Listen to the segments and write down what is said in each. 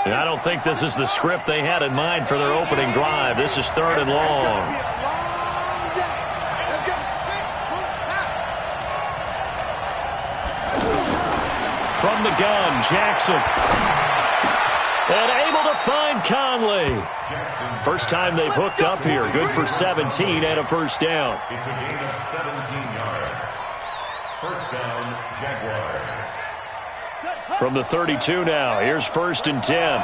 And I don't think this is the script they had in mind for their opening drive. This is 3rd and long. From the gun, Jackson. And able to find Conley. First time they've hooked up here. Good for 17 and a first down. It's a gain of 17 yards. First down, Jaguars. From the 32 now, here's 1st and 10.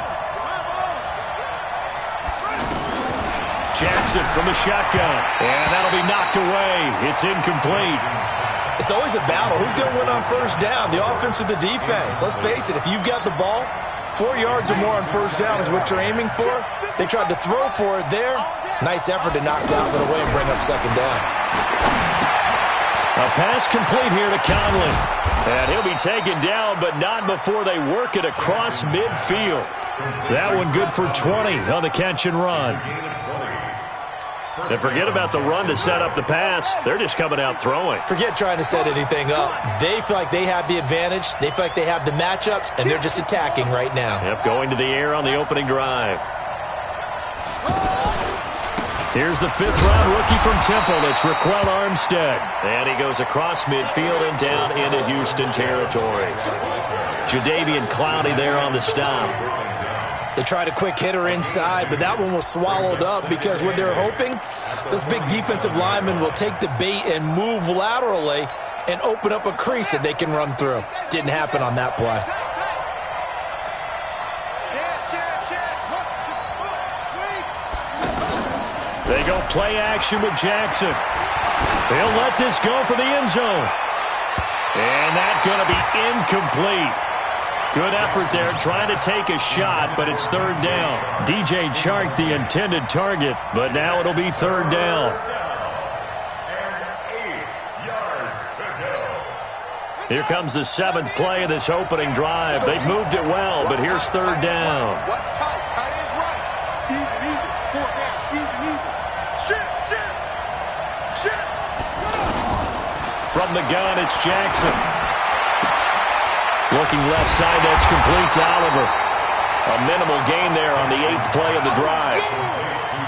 Jackson from the shotgun. And that'll be knocked away. It's incomplete. It's always a battle. Who's going to win on first down, the offense or the defense? Let's face it, if you've got the ball, 4 yards or more on first down is what you're aiming for. They tried to throw for it there. Nice effort to knock Dalvin away and bring up 2nd down. A pass complete here to Conley. And he'll be taken down, but not before they work it across midfield. That one good for 20 on the catch and run. And forget about the run to set up the pass. They're just coming out throwing. Forget trying to set anything up. They feel like they have the advantage. They feel like they have the matchups, and they're just attacking right now. Yep, going to the air on the opening drive. Here's the 5th-round rookie from Temple. It's Raquel Armstead. And he goes across midfield and down into Houston territory. Jadeveon Clowney there on the stop. They tried a quick hitter inside, but that one was swallowed up because what they're hoping, those big defensive linemen will take the bait and move laterally and open up a crease that they can run through. Didn't happen on that play. They go play action with Jackson. They'll let this go for the end zone. And that's going to be incomplete. Good effort there, trying to take a shot, but it's 3rd down. DJ Chark, the intended target, but now it'll be 3rd down. And 8 yards to go. Here comes the 7th play of this opening drive. They've moved it well, but here's 3rd down. What's tight? Tight is right. Even. 4 down. Even. Shit. From the gun, it's Jackson. Looking left side, that's complete to Oliver. A minimal gain there on the 8th play of the drive.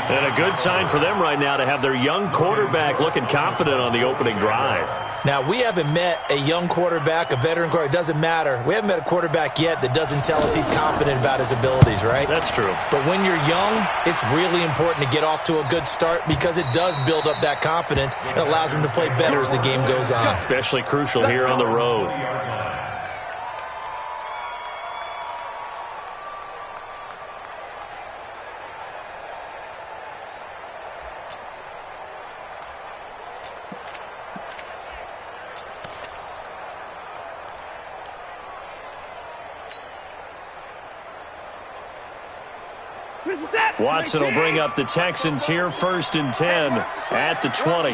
And a good sign for them right now to have their young quarterback looking confident on the opening drive. Now, we haven't met a young quarterback, a veteran quarterback. It doesn't matter. We haven't met a quarterback yet that doesn't tell us he's confident about his abilities, right? That's true. But when you're young, it's really important to get off to a good start because it does build up that confidence. It allows him to play better as the game goes on. Especially crucial here on the road. Watson will bring up the Texans here, 1st and 10 at the 20.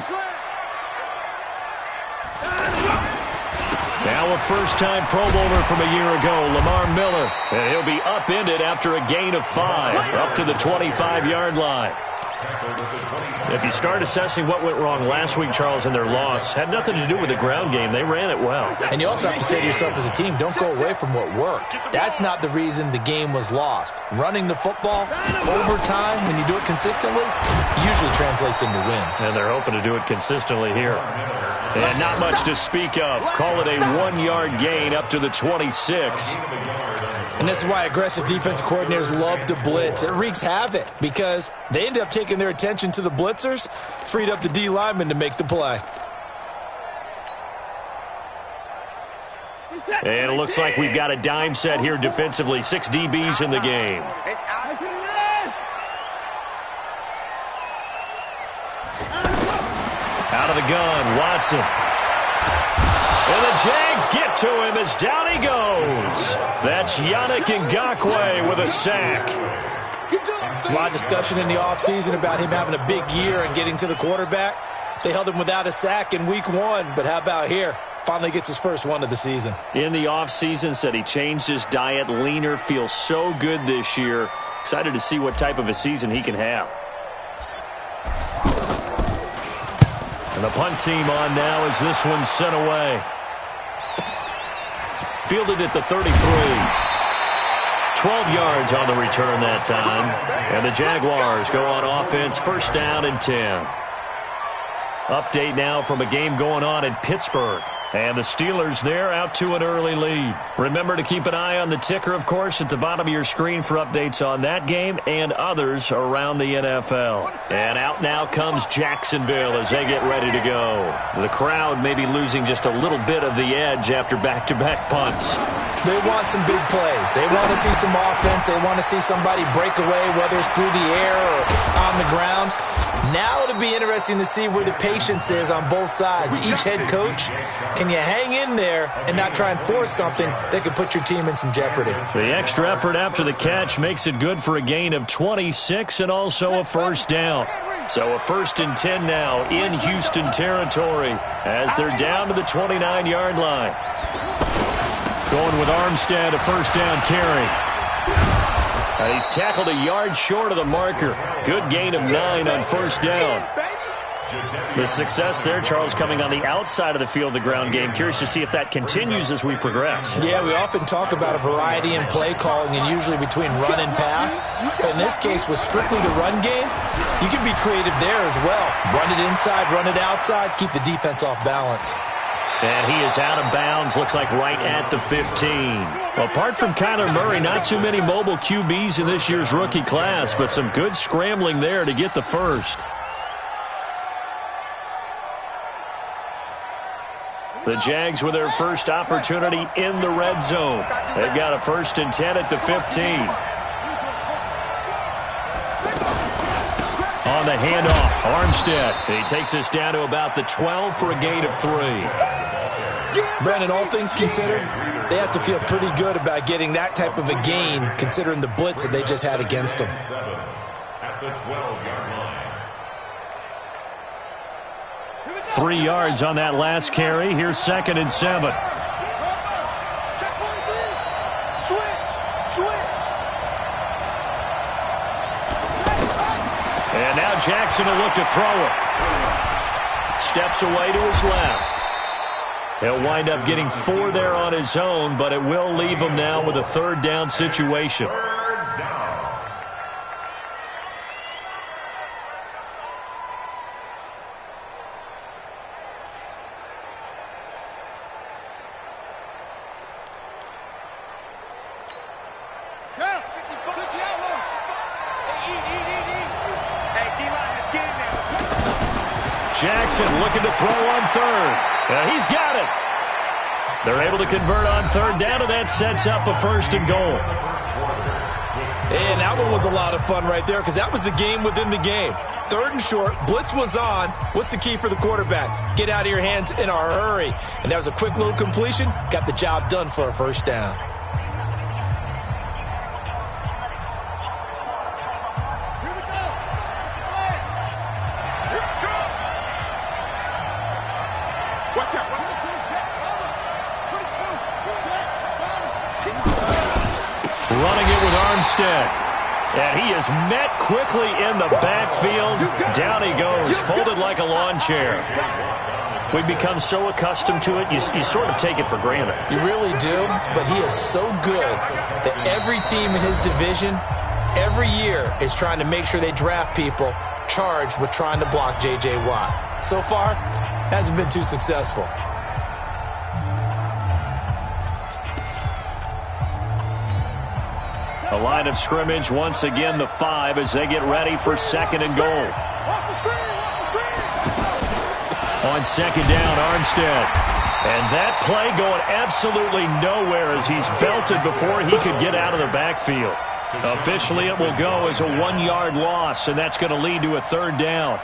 Now a first-time Pro Bowler from a year ago, Lamar Miller. And he'll be upended after a gain of 5, up to the 25-yard line. If you start assessing what went wrong last week, Charles, in their loss, had nothing to do with the ground game. They ran it well. And you also have to say to yourself as a team, don't go away from what worked. That's not the reason the game was lost. Running the football over time, when you do it consistently, usually translates into wins. And they're hoping to do it consistently here. And not much to speak of. Call it a 1-yard gain up to the 26. And this is why aggressive defensive coordinators love to blitz. It wreaks havoc because they ended up taking their attention to the blitzers, freed up the D lineman to make the play. And it looks like we've got a dime set here defensively. 6 DBs in the game. Out of the gun, Watson. And the Jags get to him as down he goes. That's Yannick Ngakoue with a sack. There's a lot of discussion in the offseason about him having a big year and getting to the quarterback. They held him without a sack in week 1, but how about here? Finally gets his first one of the season. In the offseason, said he changed his diet, leaner, feels so good this year. Excited to see what type of a season he can have. And the punt team on now as this one's sent away. Fielded at the 33. 12 yards on the return that time. And the Jaguars go on offense, first down and 10. Update now from a game going on in Pittsburgh. And the Steelers there out to an early lead. Remember to keep an eye on the ticker, of course, at the bottom of your screen for updates on that game and others around the NFL. And out now comes Jacksonville as they get ready to go. The crowd may be losing just a little bit of the edge after back-to-back punts. They want some big plays. They want to see some offense. They want to see somebody break away, whether it's through the air or on the ground. Now it'll be interesting to see where the patience is on both sides. Each head coach, can you hang in there and not try and force something that could put your team in some jeopardy? The extra effort after the catch makes it good for a gain of 26 and also a first down. So a 1st and 10 now in Houston territory as they're down to the 29-yard line. Going with Armstead, a first down carry. He's tackled a yard short of the marker. Good gain of 9 on first down. The success there, Charles, coming on the outside of the field, the ground game. Curious to see if that continues as we progress. Yeah, we often talk about a variety in play calling and usually between run and pass. But in this case, with strictly the run game, you can be creative there as well. Run it inside, run it outside, keep the defense off balance. And he is out of bounds, looks like right at the 15. Apart from Kyler Murray, not too many mobile QBs in this year's rookie class, but some good scrambling there to get the first. The Jags with their first opportunity in the red zone. They've got a 1st and 10 at the 15. On the handoff, Armstead. He takes us down to about the 12 for a gain of 3. Brandon, all things considered, they have to feel pretty good about getting that type of a gain considering the blitz that they just had against them. At the 12-yard line. 3 yards on that last carry. Here's 2nd and 7. And now Jackson will look to throw it. Steps away to his left. He'll wind up getting 4 there on his own, but it will leave him now with a 3rd down situation. Jackson looking to throw on 3rd. He's got it. They're able to convert on 3rd down, and that sets up a 1st and goal. And that one was a lot of fun right there because that was the game within the game. 3rd and short, blitz was on. What's the key for the quarterback? Get out of your hands in a hurry. And that was a quick little completion. Got the job done for a 1st down. Running it with Armstead. And he is met quickly in the backfield. Down he goes, folded like a lawn chair. We've become so accustomed to it, you sort of take it for granted. You really do, but he is so good that every team in his division, every year, is trying to make sure they draft people charged with trying to block J.J. Watt. So far, hasn't been too successful. The line of scrimmage, once again, the 5 as they get ready for 2nd and goal. On 2nd down, Armstead. And that play going absolutely nowhere as he's belted before he could get out of the backfield. Officially, it will go as a 1-yard loss, and that's going to lead to a 3rd down.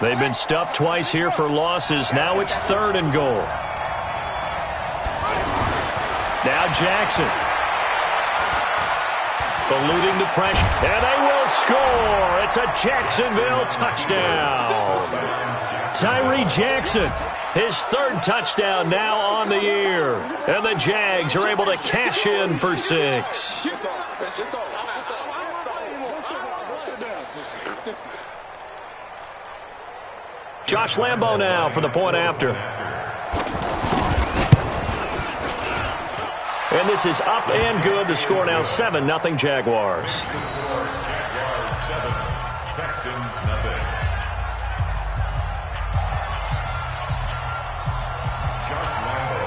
They've been stuffed twice here for losses. Now it's 3rd and goal. Now Jackson. Eluding the pressure. And they will score. It's a Jacksonville touchdown. Tyree Jackson, his 3rd touchdown now on the year. And the Jags are able to cash in for 6. Josh Lambo now for the point after. And this is up and good. The score now 7-0 Jaguars. Jaguars 7, Texans nothing.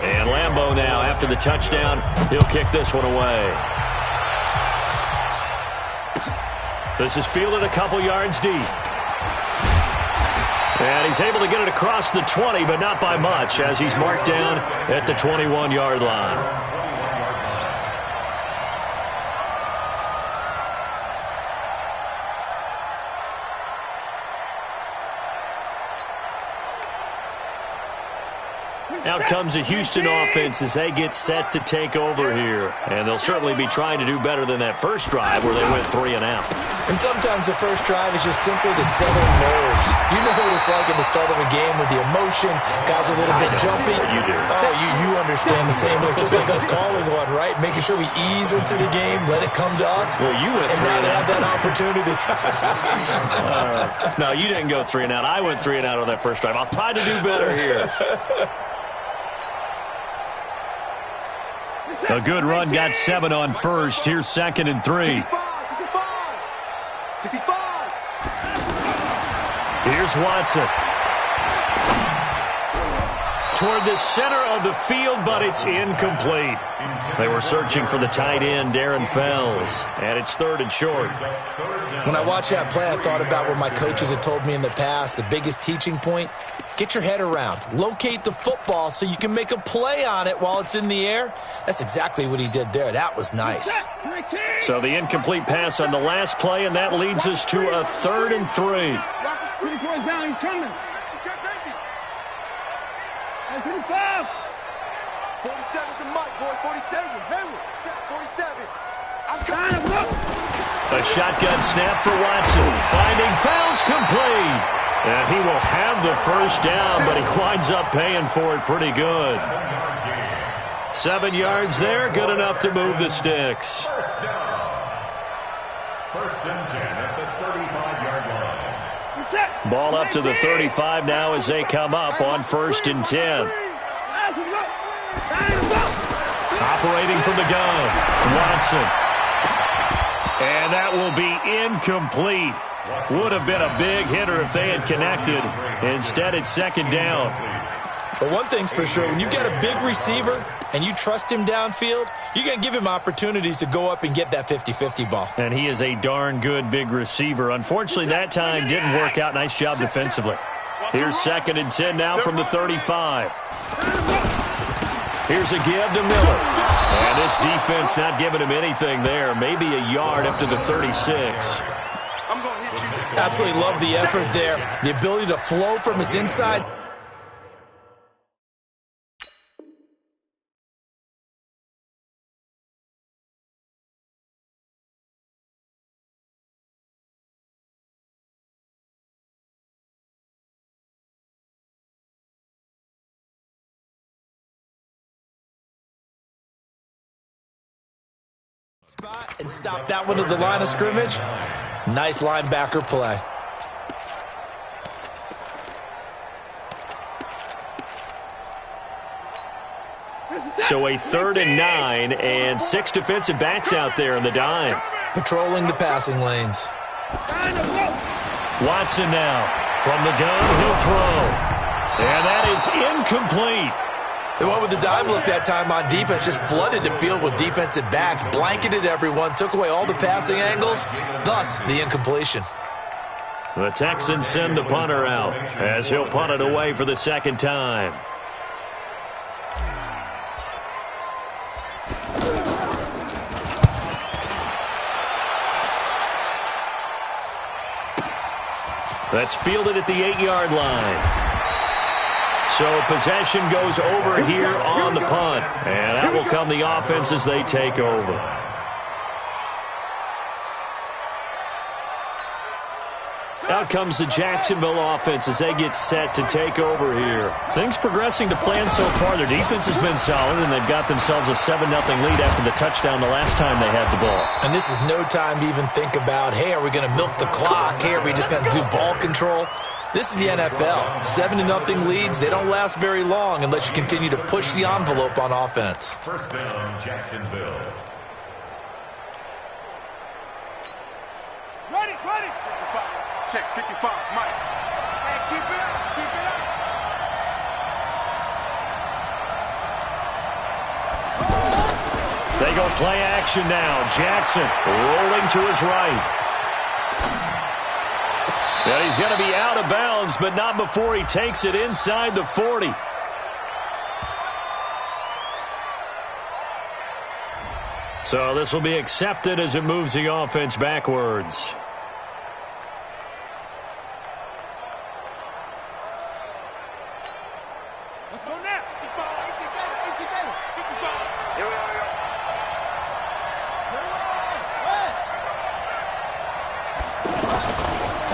And Lambo now, after the touchdown, he'll kick this one away. This is fielded a couple yards deep. And he's able to get it across the 20, but not by much, as he's marked down at the 21-yard line. Out comes the Houston offense as they get set to take over here. And they'll certainly be trying to do better than that first drive where they went 3 and out. And sometimes the first drive is just simply to settle nerves. You know what it's like at the start of a game with the emotion. Guys are a little bit jumpy. You do. Oh, you understand the same. It's just like us calling one, right? Making sure we ease into the game, let it come to us. Well, you went 3 and now and they out. have that opportunity. No, you didn't go 3 and out. I went 3 and out on that first drive. I'll try to do better here. A good run, got 7 on first. Here's 2nd and 3. Here's Watson. Toward the center of the field, but it's incomplete. They were searching for the tight end, Darren Fells, and it's 3rd and short. When I watched that play, I thought about what my coaches had told me in the past. The biggest teaching point, get your head around. Locate the football so you can make a play on it while it's in the air. That's exactly what he did there. That was nice. So the incomplete pass on the last play, and that leads us to a 3rd and 3. Watch the pretty boys down. He's coming. 45. 47's the mic, boy. 47. Hayward. Check 47. I'm Line him up. A shotgun snap for Watson. Finding Fells complete. And he will have the first down, but he winds up paying for it pretty good. 7 yards there, good enough to move the sticks. First down. 1st and 10 at the 35-yard line. Ball up to the 35 now as they come up on 1st and 10. Operating from the gun, Watson. And that will be incomplete. Would have been a big hitter if they had connected. Instead, it's 2nd down. But one thing's for sure, when you got a big receiver and you trust him downfield, you're going to give him opportunities to go up and get that 50-50 ball. And he is a darn good big receiver. Unfortunately, that time didn't work out. Nice job defensively. Here's 2nd and 10 now from the 35. Here's a give to Miller. And this defense not giving him anything there. Maybe a yard up to the 36. Absolutely love the effort there. The ability to flow from his inside. Spot and stop that one at the line of scrimmage. Nice linebacker play. So a 3rd and 9 and 6 defensive backs out there in the dime. Patrolling the passing lanes. Watson now from the gun, he'll throw. And that is incomplete. They went with the dime look that time on defense, just flooded the field with defensive backs, blanketed everyone, took away all the passing angles, thus the incompletion. The Texans send the punter out as he'll punt it away for the 2nd time. That's fielded at the 8-yard line. So possession goes over here on the punt. And that will come the offense as they take over. Out comes the Jacksonville offense as they get set to take over here. Things progressing to plan so far. Their defense has been solid, and they've got themselves a 7-0 lead after the touchdown the last time they had the ball. And this is no time to even think about, hey, are we going to milk the clock? Hey, are we just going to do ball control? This is the NFL. 7-0 leads, they don't last very long unless you continue to push the envelope on offense. First down, Jacksonville. Ready, ready. 55. Check, 55, Mike. Hey, keep it up, keep it up. They go play action now. Jackson rolling to his right. And he's going to be out of bounds, but not before he takes it inside the 40. So this will be accepted as it moves the offense backwards. Let's go now. 55. Here we go.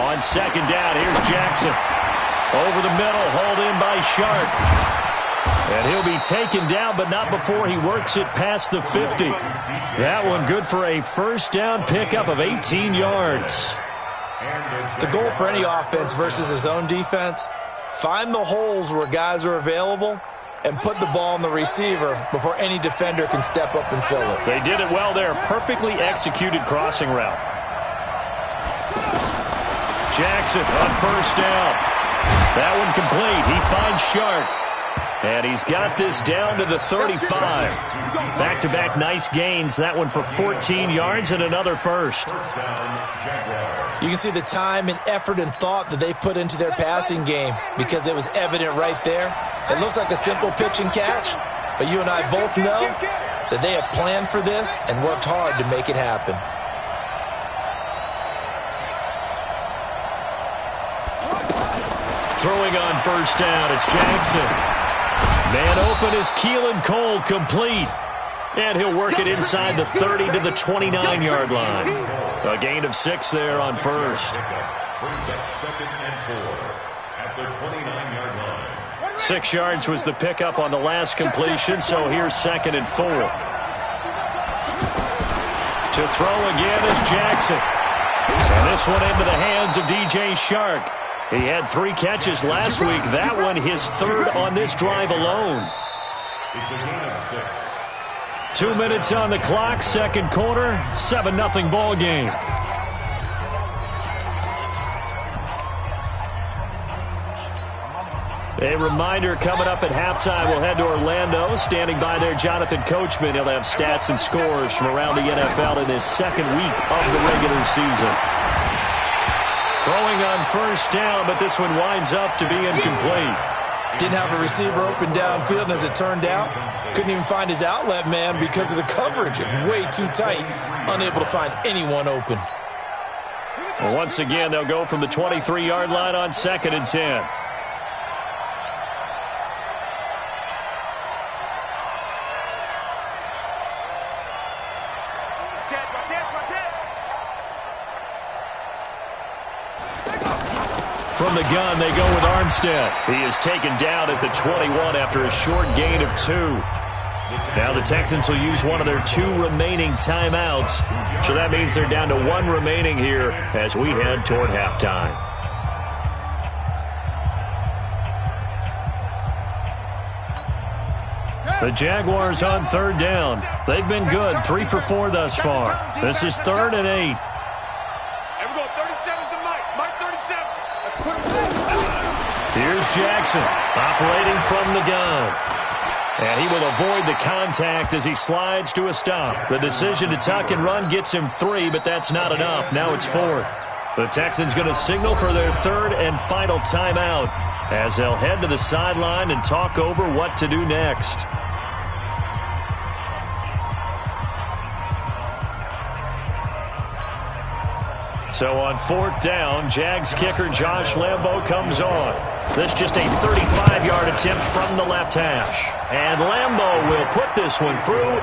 On second down, here's Jackson. Over the middle, hauled in by Sharp. And he'll be taken down, but not before he works it past the 50. That one good for a first down pickup of 18 yards. The goal for any offense versus his own defense, find the holes where guys are available and put the ball on the receiver before any defender can step up and fill it. They did it well there. Perfectly executed crossing route. Jackson on first down. That one complete. He finds Sharp. And he's got this down to the 35. Back-to-back nice gains. That one for 14 yards and another first. You can see the time and effort and thought that they put into their passing game because it was evident right there. It looks like a simple pitch and catch, but you and I both know that they have planned for this and worked hard to make it happen. Throwing on first down, it's Jackson. Man open is Keelan Cole, complete. And he'll work it inside the 30 to the 29-yard line. A gain of 6 there on first. Brings up 2nd and 4 at the 29-yard line. 6 yards was the pickup on the last completion, so here's 2nd and 4. To throw again is Jackson. And this one into the hands of DJ Shark. He had 3 catches last week. That one his 3rd on this drive alone. It's a gain of 6. 2 minutes on the clock, second quarter, 7-0 ball game. A reminder coming up at halftime, we'll head to Orlando. Standing by there, Jonathan Coachman. He'll have stats and scores from around the NFL in his 2nd week of the regular season. Throwing on first down, but this one winds up to be incomplete. Didn't have a receiver open downfield, and as it turned out, couldn't even find his outlet man because of the coverage. It's way too tight, unable to find anyone open. Well, once again, they'll go from the 23-yard line on 2nd and 10. From the gun, they go with Armstead. He is taken down at the 21 after a short gain of 2. Now the Texans will use one of their 2 remaining timeouts. So that means they're down to 1 remaining here as we head toward halftime. The Jaguars on 3rd down. They've been good, 3 for 4 thus far. This is 3rd and 8. Here's Jackson operating from the gun. And he will avoid the contact as he slides to a stop. The decision to tuck and run gets him 3, but that's not enough. Now it's 4th. The Texans going to signal for their 3rd and final timeout as they'll head to the sideline and talk over what to do next. So on 4th down, Jags kicker Josh Lambo comes on. This just a 35-yard attempt from the left hash. And Lambo will put this one through.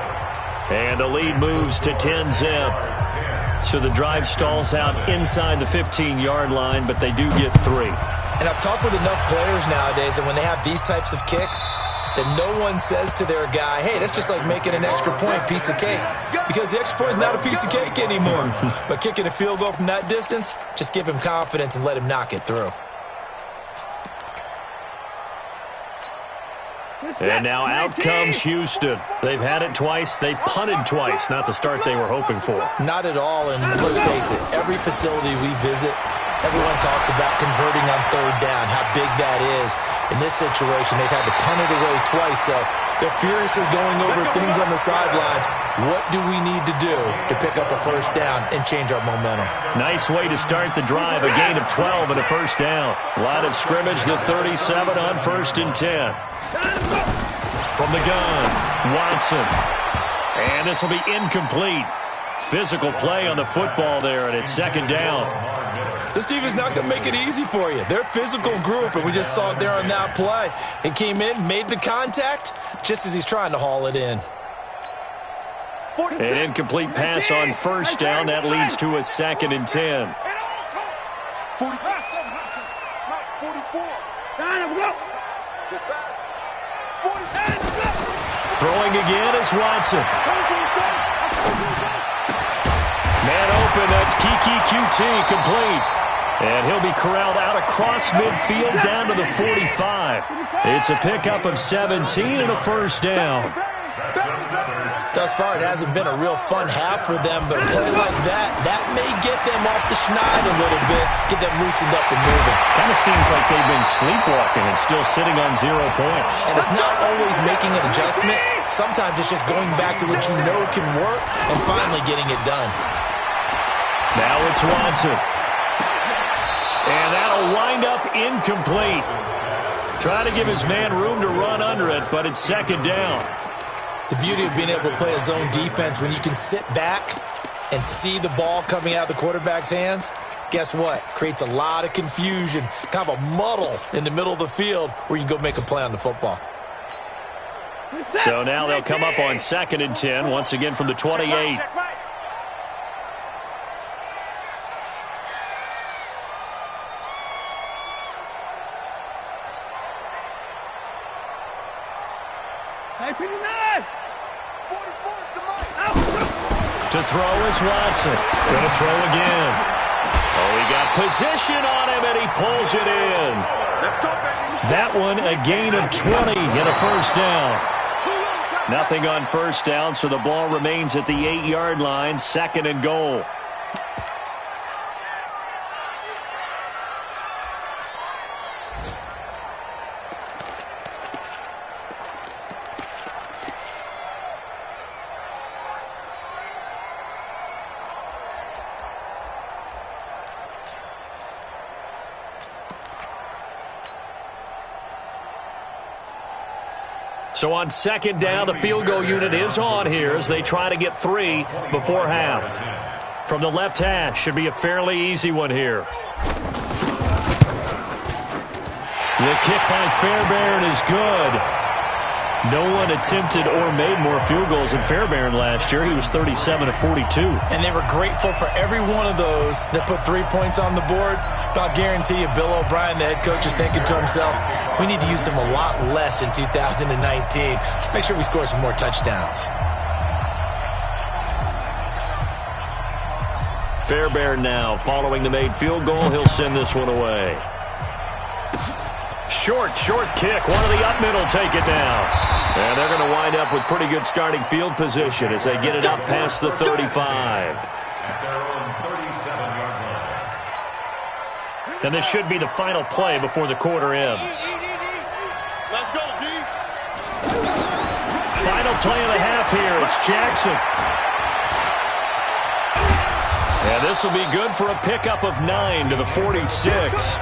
And the lead moves to 10-zip. So the drive stalls out inside the 15-yard line, but they do get 3. And I've talked with enough players nowadays, and when they have these types of kicks, that no one says to their guy, hey, that's just like making an extra point, piece of cake. Because the extra point is not a piece of cake anymore. But kicking a field goal from that distance, just give him confidence and let him knock it through. And now out comes Houston. They've had it twice. They've punted twice. Not the start they were hoping for. Not at all, and let's face it, every facility we visit, everyone talks about converting on third down, how big that is. In this situation, they've had to punt it away twice, so they're furiously going over things on the sidelines. What do we need to do to pick up a first down and change our momentum? Nice way to start the drive, a gain of 12 and a first down. Line of scrimmage, the 37 on 1st and 10. From the gun, Watson. And this will be incomplete. Physical play on the football there, and it's 2nd down. This team is not going to make it easy for you. They're a physical group, and we just saw it there on that play. He came in, made the contact, just as he's trying to haul it in. An incomplete pass on 1st down. That leads to a 2nd and 10. 44. Throwing again is Watson. Man open, that's Kiki QT, complete. And he'll be corralled out across midfield down to the 45. It's a pickup of 17 and a first down. Thus far, it hasn't been a real fun half for them, but a play like that may get them off the schneid a little bit, get them loosened up and moving. Kind of seems like they've been sleepwalking and still sitting on 0 points. And it's not always making an adjustment. Sometimes it's just going back to what you know can work and finally getting it done. Now it's Watson. And that'll wind up incomplete. Trying to give his man room to run under it, but it's 2nd down. The beauty of being able to play a zone defense, when you can sit back and see the ball coming out of the quarterback's hands, guess what? Creates a lot of confusion, kind of a muddle in the middle of the field where you can go make a play on the football. So now they'll come up on 2nd and 10, once again from the 28. To throw is Watson. Going to throw again. Oh, he got position on him, and he pulls it in. That one, a gain of 20 and a first down. Nothing on first down, so the ball remains at the 8-yard line, 2nd and goal. So on 2nd down, the field goal unit is on here as they try to get 3 before half. From the left hash, should be a fairly easy one here. The kick by Fairbairn is good. No one attempted or made more field goals than Fairbairn last year. He was 37 of 42. And they were grateful for every one of those that put 3 points on the board. But I'll guarantee you, Bill O'Brien, the head coach, is thinking to himself, we need to use them a lot less in 2019. Let's make sure we score some more touchdowns. Fairbairn now following the made field goal. He'll send this one away. Short kick. One of the up middle take it down. And they're going to wind up with pretty good starting field position as they get it up past the 35. And this should be the final play before the quarter ends. Let's go, D. Final play of the half here. It's Jackson. And this will be good for a pickup of 9 to the 46.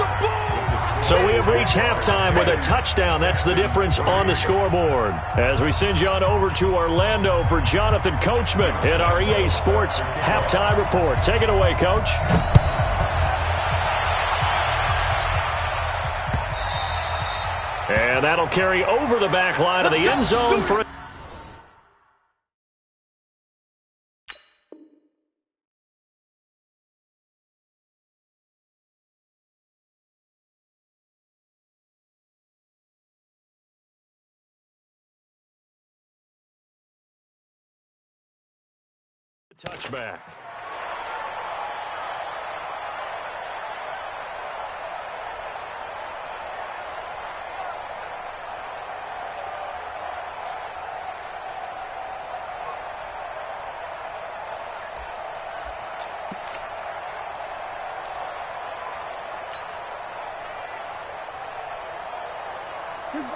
So we have reached halftime with a touchdown. That's the difference on the scoreboard. As we send you on over to Orlando for Jonathan Coachman in our EA Sports Halftime Report. Take it away, Coach. And that'll carry over the back line of the end zone for a Touchback.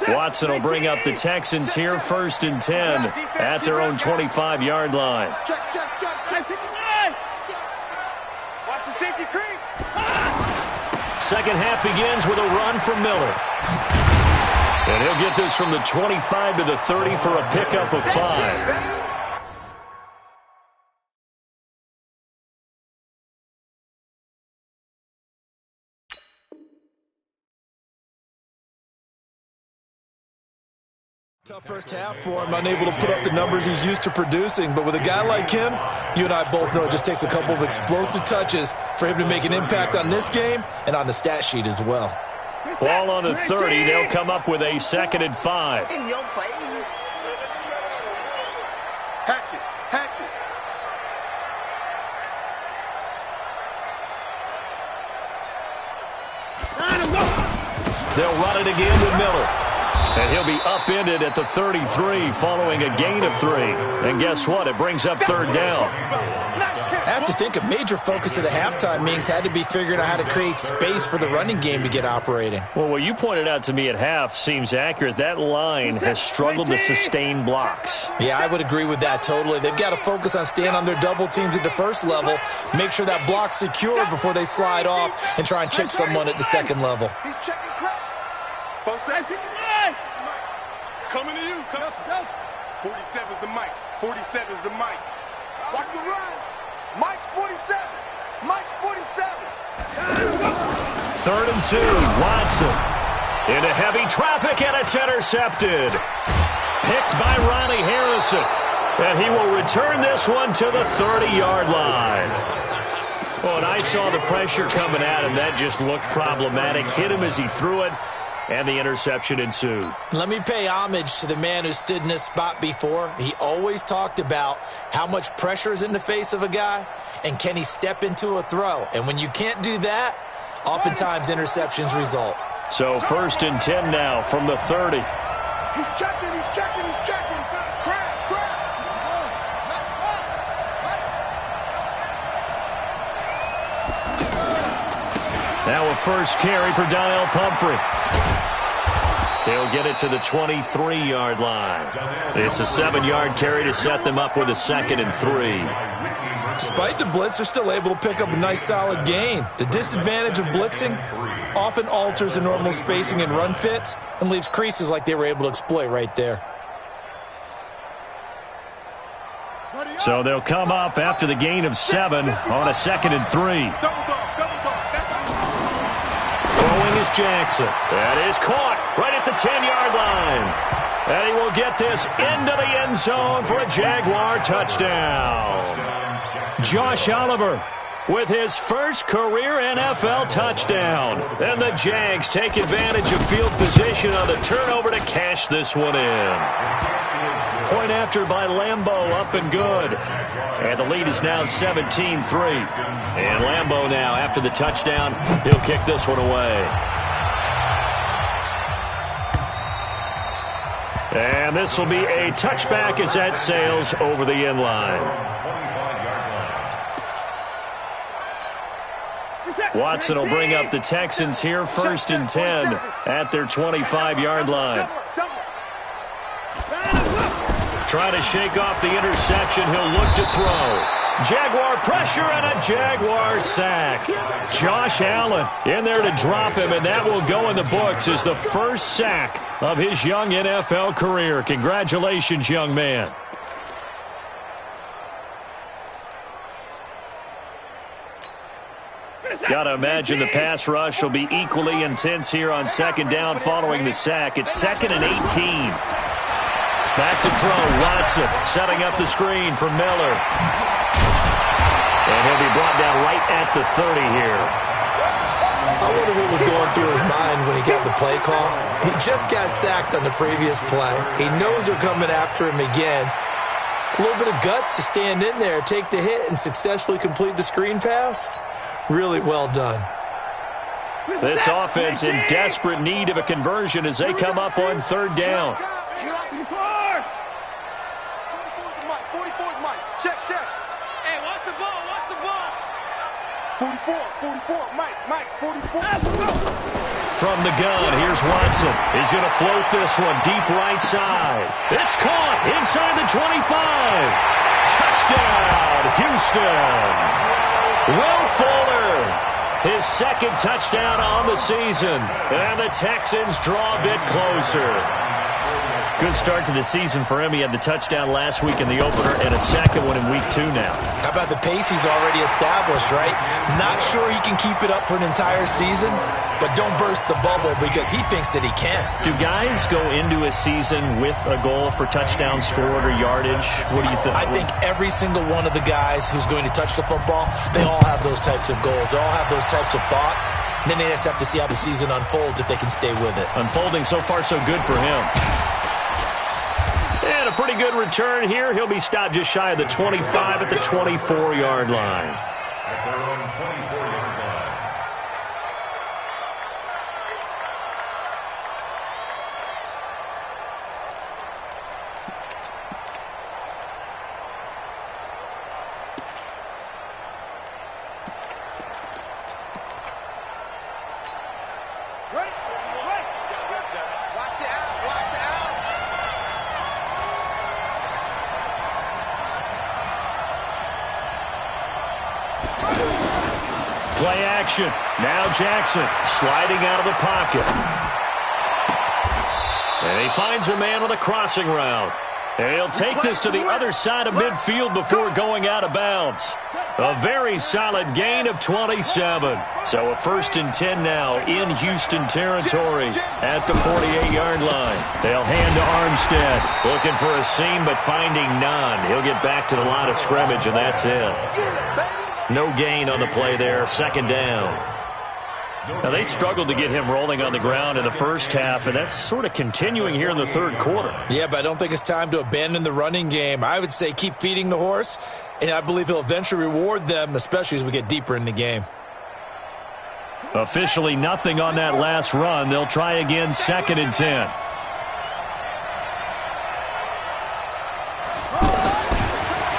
Watson will bring up the Texans here, 1st and 10 at their own 25-yard line. Check. Watch the safety creep. Second half begins with a run from Miller. And he'll get this from the 25 to the 30 for a pickup of 5. Tough first half for him, unable to put up the numbers he's used to producing. But with a guy like him, you and I both know it just takes a couple of explosive touches for him to make an impact on this game and on the stat sheet as well. Ball on the 30. They'll come up with a 2nd and 5. In your face. Hatchet. They'll run it again with Miller. And he'll be upended at the 33 following a gain of 3. And guess what? It brings up 3rd down. I have to think a major focus of the halftime meetings had to be figuring out how to create space for the running game to get operating. Well, what you pointed out to me at half seems accurate. That line has struggled to sustain blocks. Yeah, I would agree with that totally. They've got to focus on staying on their double teams at the first level, make sure that block's secured before they slide off and try and chip someone at the second level. He's checking crap. Both safety. Coming to you. Delta. 47's the mic. 47's the mic. Watch the run. Mike's 47. Mike's 47. 3rd and 2. Watson into heavy traffic, and it's intercepted. Picked by Riley Harrison. And he will return this one to the 30-yard line. Oh, and I saw the pressure coming at him. That just looked problematic. Hit him as he threw it. And the interception ensued. Let me pay homage to the man who stood in this spot before. He always talked about how much pressure is in the face of a guy and can he step into a throw. And when you can't do that, oftentimes interceptions result. So 1st and 10 now from the 30. He's checking. Crash. Now a first carry for Donnell Pumphrey. They'll get it to the 23-yard line. It's a 7-yard carry to set them up with a 2nd and 3. Despite the blitz, they're still able to pick up a nice solid gain. The disadvantage of blitzing often alters the normal spacing and run fits and leaves creases like they were able to exploit right there. So they'll come up after the gain of 7 on a 2nd and 3. Throwing is Jackson. That is caught right at the 10-yard line. And he will get this into the end zone for a Jaguar touchdown. Josh Oliver with his first career NFL touchdown. And the Jags take advantage of field position on the turnover to cash this one in. Point after by Lambeau, up and good. And the lead is now 17-3. And Lambeau now, after the touchdown, he'll kick this one away. And this will be a touchback as that sails over the end line. Watson will bring up the Texans here, 1st and 10 at their 25-yard line. Trying to shake off the interception. He'll look to throw. Jaguar pressure and a Jaguar sack. Josh Allen in there to drop him, and that will go in the books as the first sack of his young NFL career. Congratulations, young man. Got to imagine the pass rush will be equally intense here on 2nd down following the sack. It's 2nd and 18. Back to throw. Watson setting up the screen for Miller. And he'll be brought down right at the 30 here. I wonder what was going through his mind when he got the play call. He just got sacked on the previous play. He knows they're coming after him again. A little bit of guts to stand in there, take the hit, and successfully complete the screen pass. Really well done. This offense in desperate need of a conversion as they come up on third down. 44's Mike. Check. Hey, watch the ball, 44, Mike, 44. From the gun, here's Watson. He's going to float this one deep right side. It's caught inside the 25. Touchdown, Houston. Will Fuller, his second touchdown on the season. And the Texans draw a bit closer. Good start to the season for him. He had the touchdown last week in the opener and a second one in week 2 now. How about the pace he's already established, right? Not sure he can keep it up for an entire season, but don't burst the bubble because he thinks that he can. Do guys go into a season with a goal for touchdown scored or yardage? What do you think? I think every single one of the guys who's going to touch the football, they all have those types of goals. They all have those types of thoughts. And then they just have to see how the season unfolds if they can stay with it. Unfolding so far so good for him. And a pretty good return here. He'll be stopped just shy of the 25 at the 24-yard line. At their own 24-yard line. Right. Watch the out. Play action. Now Jackson sliding out of the pocket. And he finds a man with a crossing route. And he'll take this to the other side of midfield before going out of bounds. A very solid gain of 27. So a 1st and 10 now in Houston territory at the 48-yard line. They'll hand to Armstead. Looking for a seam, but finding none. He'll get back to the line of scrimmage, and that's it. No gain on the play there. 2nd down. Now, they struggled to get him rolling on the ground in the first half, and that's sort of continuing here in the 3rd quarter. Yeah, but I don't think it's time to abandon the running game. I would say keep feeding the horse, and I believe he'll eventually reward them, especially as we get deeper in the game. Officially nothing on that last run. They'll try again 2nd and 10.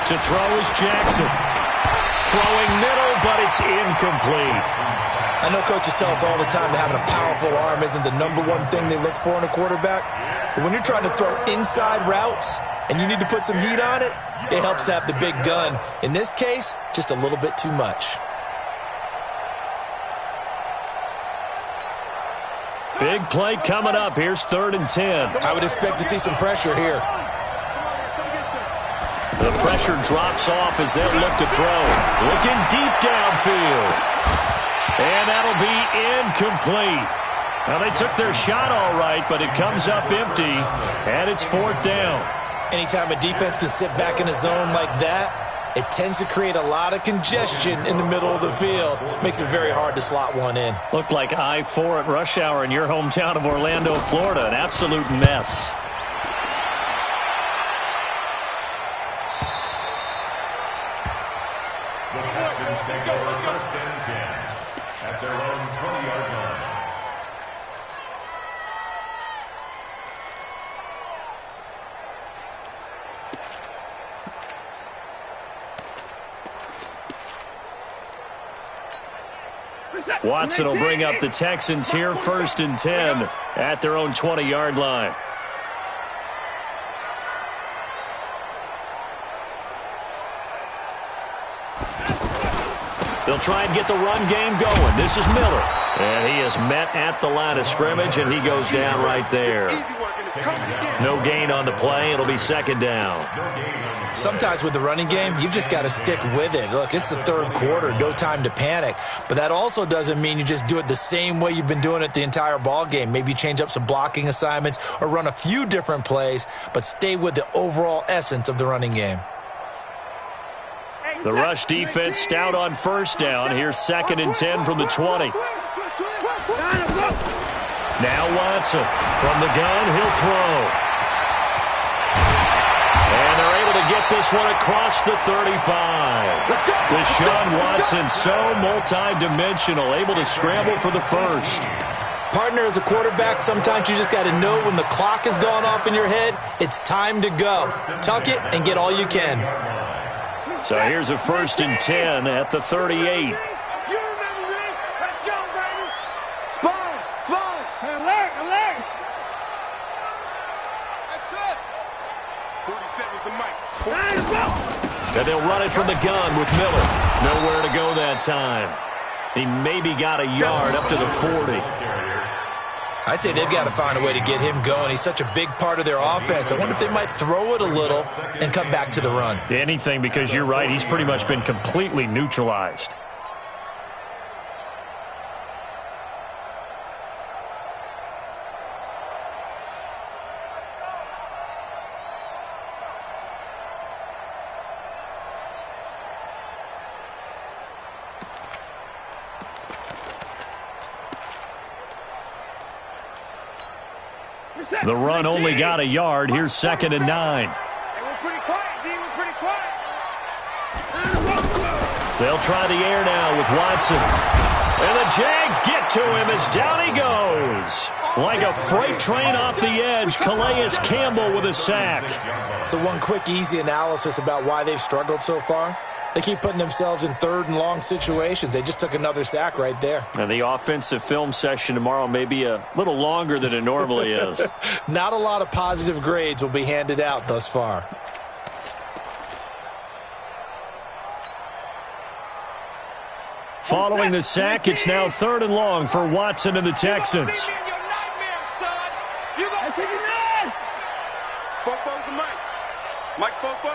To throw is Jackson. Throwing middle, but it's incomplete. I know coaches tell us all the time that having a powerful arm isn't the #1 thing they look for in a quarterback. But when you're trying to throw inside routes and you need to put some heat on it, it helps to have the big gun. In this case, just a little bit too much. Big play coming up. Here's 3rd and 10. I would expect to see some pressure here. The pressure drops off as they'll look to throw. Looking deep downfield. And that'll be incomplete. Now, they took their shot all right, but it comes up empty, and it's 4th down. Anytime a defense can sit back in a zone like that, it tends to create a lot of congestion in the middle of the field. Makes it very hard to slot one in. Looked like I-4 at rush hour in your hometown of Orlando, Florida. An absolute mess. The Texans take over 1st and 10 at their own 20-yard line. Watson will bring up the Texans here 1st and 10 at their own 20-yard line. They'll try and get the run game going. This is Miller. And he is met at the line of scrimmage, and he goes down right there. No gain on the play. It'll be 2nd down. Sometimes with the running game, you've just got to stick with it. Look, it's the 3rd quarter. No time to panic. But that also doesn't mean you just do it the same way you've been doing it the entire ball game. Maybe change up some blocking assignments or run a few different plays, but stay with the overall essence of the running game. The rush defense stout on 1st down. Here's 2nd and 10 from the 20. Now Watson from the gun. He'll throw. And they're able to to get this one across the 35. Deshaun Watson, so multi-dimensional, able to scramble for the first. Partner, as a quarterback, sometimes you just got to know when the clock is going off in your head, it's time to go. Tuck it and get all you can. So here's a 1st and 10 at the 38. And they'll run it from the gun with Miller. Nowhere to go that time. He maybe got a yard up to the 40. I'd say they've got to find a way to get him going. He's such a big part of their offense. I wonder if they might throw it a little and come back to the run. Anything, because you're right. He's pretty much been completely neutralized. The run only got a yard. Here's 2nd and 9. We're pretty quiet, D. We're pretty quiet. They'll try the air now with Watson. And the Jags get to him as down he goes. Like a freight train off the edge, Calais Campbell with a sack. So one quick, easy analysis about why they've struggled so far. They keep putting themselves in 3rd and long situations. They just took another sack right there. And the offensive film session tomorrow may be a little longer than it normally is. Not a lot of positive grades will be handed out thus far. Following the sack, it's now 3rd and long for Watson and the Texans. Fofo's the Mike. Mike's Fofo.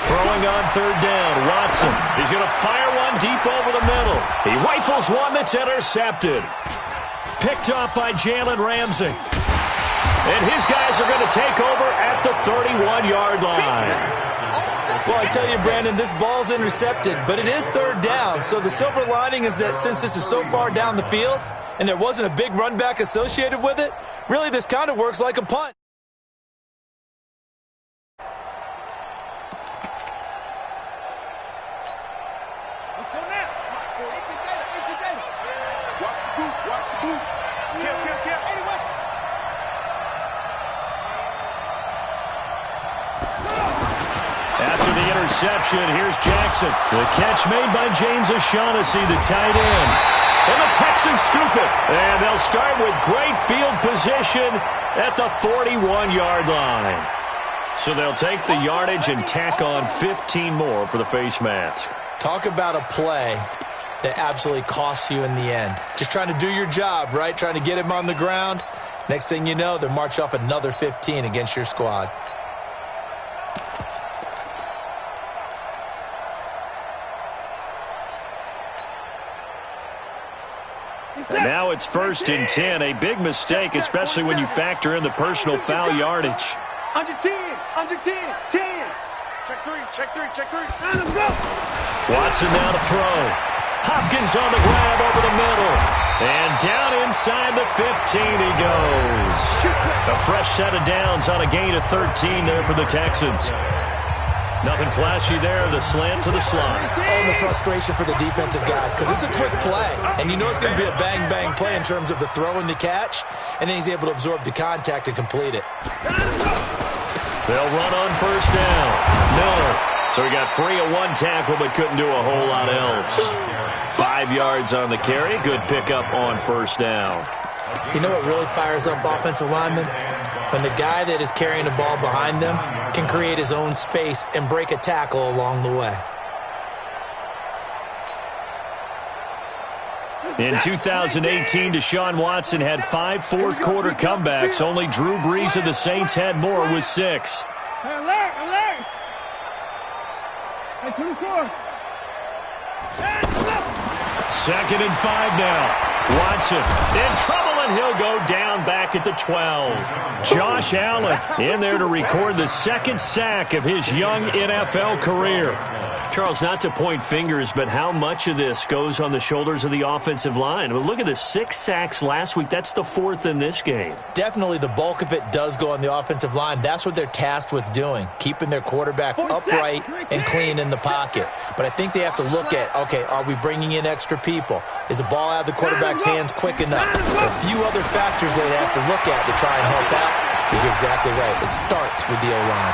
Throwing on 3rd down, Watson. He's going to fire one deep over the middle. He rifles one that's intercepted. Picked up by Jalen Ramsey. And his guys are going to take over at the 31-yard line. Well, I tell you, Brandon, this ball's intercepted, but it is 3rd down. So the silver lining is that since this is so far down the field and there wasn't a big run back associated with it, really this kind of works like a punt. Let's go now. It's a data. Watch the boot. Kill. Anyway. After the interception, here's Jackson. The catch made by James O'Shaughnessy, the tight end. And the Texans scoop it. And they'll start with great field position at the 41-yard line. So they'll take the yardage and tack on 15 more for the face mask. Talk about a play that absolutely costs you in the end. Just trying to do your job, right? Trying to get him on the ground. Next thing you know, they'll march off another 15 against your squad. And now it's 1st and 10. A big mistake, especially when you factor in the personal foul yardage. Under 10. 10. Check three. And let's go. Watson now to throw. Hopkins on the grab over the middle. And down inside the 15 he goes. A fresh set of downs on a gain of 13 there for the Texans. Nothing flashy there, the slant to the slot. And the frustration for the defensive guys, because it's a quick play. And you know it's going to be a bang-bang play in terms of the throw and the catch. And then he's able to absorb the contact and complete it. They'll run on 1st down. Miller. So he got free of one tackle but couldn't do a whole lot else. 5 yards on the carry. Good pickup on 1st down. You know what really fires up offensive linemen? When the guy that is carrying the ball behind them can create his own space and break a tackle along the way. In 2018, Deshaun Watson had 5 fourth-quarter comebacks. Only Drew Brees of the Saints had more with 6. Alert! Hey, 24. 2nd and 5 now. Watson in trouble, and he'll go down back back at the 12. Josh Allen in there to record the second sack of his young NFL career. Charles, not to point fingers, but how much of this goes on the shoulders of the offensive line? Well, look at the 6 sacks last week. That's the 4th in this game. Definitely the bulk of it does go on the offensive line. That's what they're tasked with doing, keeping their quarterback upright and clean in the pocket. But I think they have to look at, okay, are we bringing in extra people? Is the ball out of the quarterback's hands quick enough? There are a few other factors they have to look at to try and help out. You're exactly right. It starts with the O-line.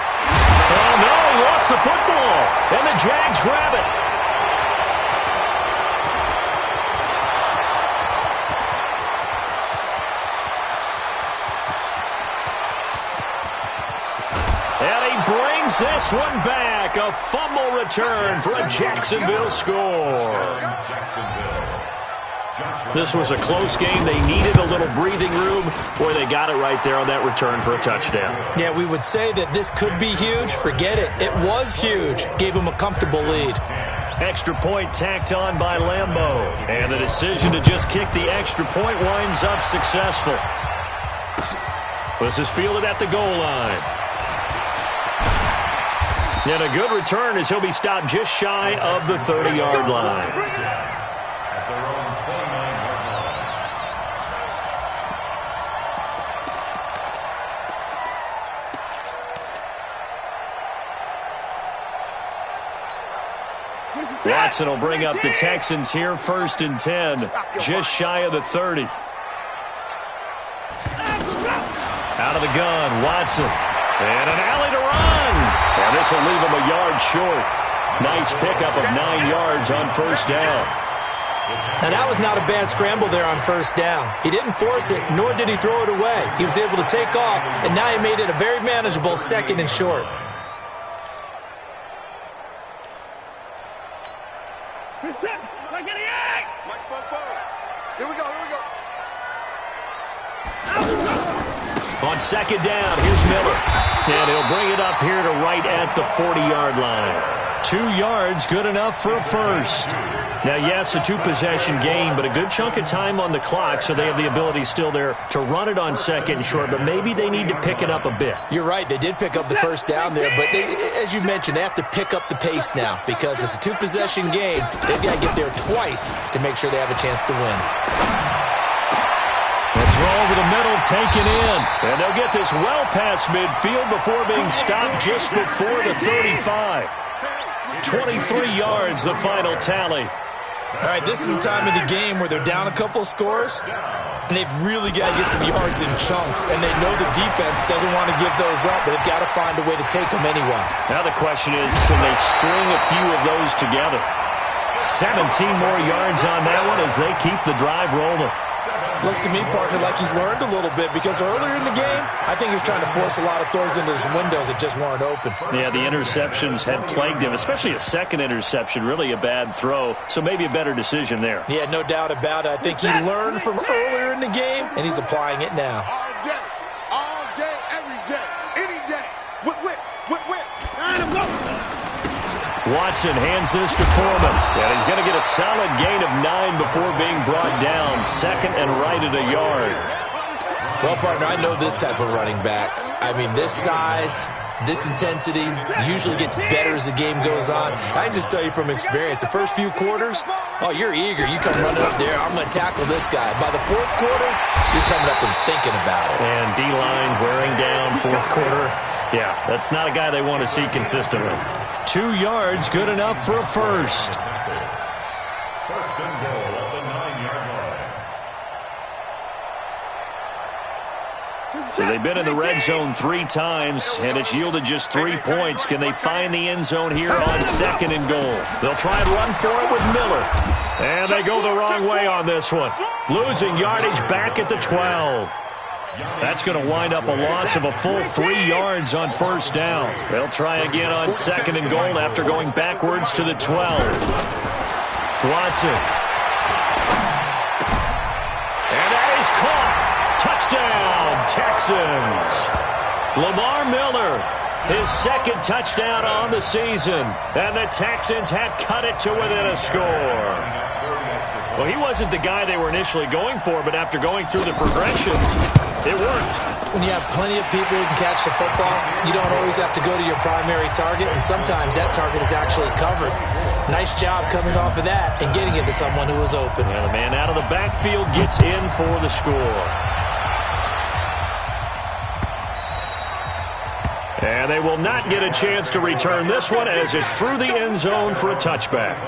Oh, no, he lost the football. And the Jags grab it. And he brings this one back. A fumble return for a Jacksonville score. This was a close game. They needed a little breathing room, or they got it right there on that return for a touchdown. Yeah, we would say that this could be huge. Forget it. It was huge. Gave them a comfortable lead. Extra point tacked on by Lambeau. And the decision to just kick the extra point winds up successful. This is fielded at the goal line. And a good return as he'll be stopped just shy of the 30-yard line. Watson will bring up the Texans here, 1st and 10, just shy of the 30. Out of the gun, Watson. And an alley to run. And this will leave him a yard short. Nice pickup of 9 yards on 1st down. Now, that was not a bad scramble there on 1st down. He didn't force it, nor did he throw it away. He was able to take off, and now he made it a very manageable 2nd and short. Here we go. On 2nd down, here's Miller. And he'll bring it up here to right at the 40-yard line. 2 yards, good enough for a first. Now, yes, a 2-possession game, but a good chunk of time on the clock, so they have the ability still there to run it on 2nd and short, but maybe they need to pick it up a bit. You're right. They did pick up the 1st down there, but they, as you mentioned, they have to pick up the pace now because it's a 2-possession game. They've got to get there twice to make sure they have a chance to win. The throw over the middle, taken in. And they'll get this well past midfield before being stopped just before the 35. 23 yards, the final tally. All right, this is the time of the game where they're down a couple of scores, and they've really got to get some yards in chunks, and they know the defense doesn't want to give those up, but they've got to find a way to take them anyway. Now the question is, can they string a few of those together? 17 more yards on that one as they keep the drive rolling. Looks to me, partner, like he's learned a little bit because earlier in the game, I think he was trying to force a lot of throws into his windows that just weren't open. Yeah, the interceptions had plagued him, especially a second interception, really a bad throw, so maybe a better decision there. Yeah, no doubt about it. I think he learned from earlier in the game, and he's applying it now. All day, every day, any day. Whip. Line him up. Watson hands this to Foreman. And he's going to get a solid gain of 9 before being brought down. 2nd and right at a yard. Well, partner, I know this type of running back. I mean, this size, this intensity usually gets better as the game goes on. I can just tell you from experience, the first few quarters, oh, you're eager. You come running up there, I'm going to tackle this guy. By the 4th quarter, you're coming up and thinking about it. And D-line wearing down 4th quarter. Yeah, that's not a guy they want to see consistently. 2 yards, good enough for a first. 1st and goal at the 9-yard line. So they've been in the red zone 3 times, and it's yielded just 3 points. Can they find the end zone here on 2nd and goal? They'll try and run for it with Miller. And they go the wrong way on this one. Losing yardage back at the 12. That's going to wind up a loss of a full 3 yards on 1st down. They'll try again on 2nd and goal after going backwards to the 12. Watson. And that is caught. Touchdown, Texans. Lamar Miller, his 2nd touchdown on the season. And the Texans have cut it to within a score. Well, he wasn't the guy they were initially going for, but after going through the progressions, it worked. When you have plenty of people who can catch the football, you don't always have to go to your primary target, and sometimes that target is actually covered. Nice job coming off of that and getting it to someone who was open. And the man out of the backfield gets in for the score. And they will not get a chance to return this one as it's through the end zone for a touchback.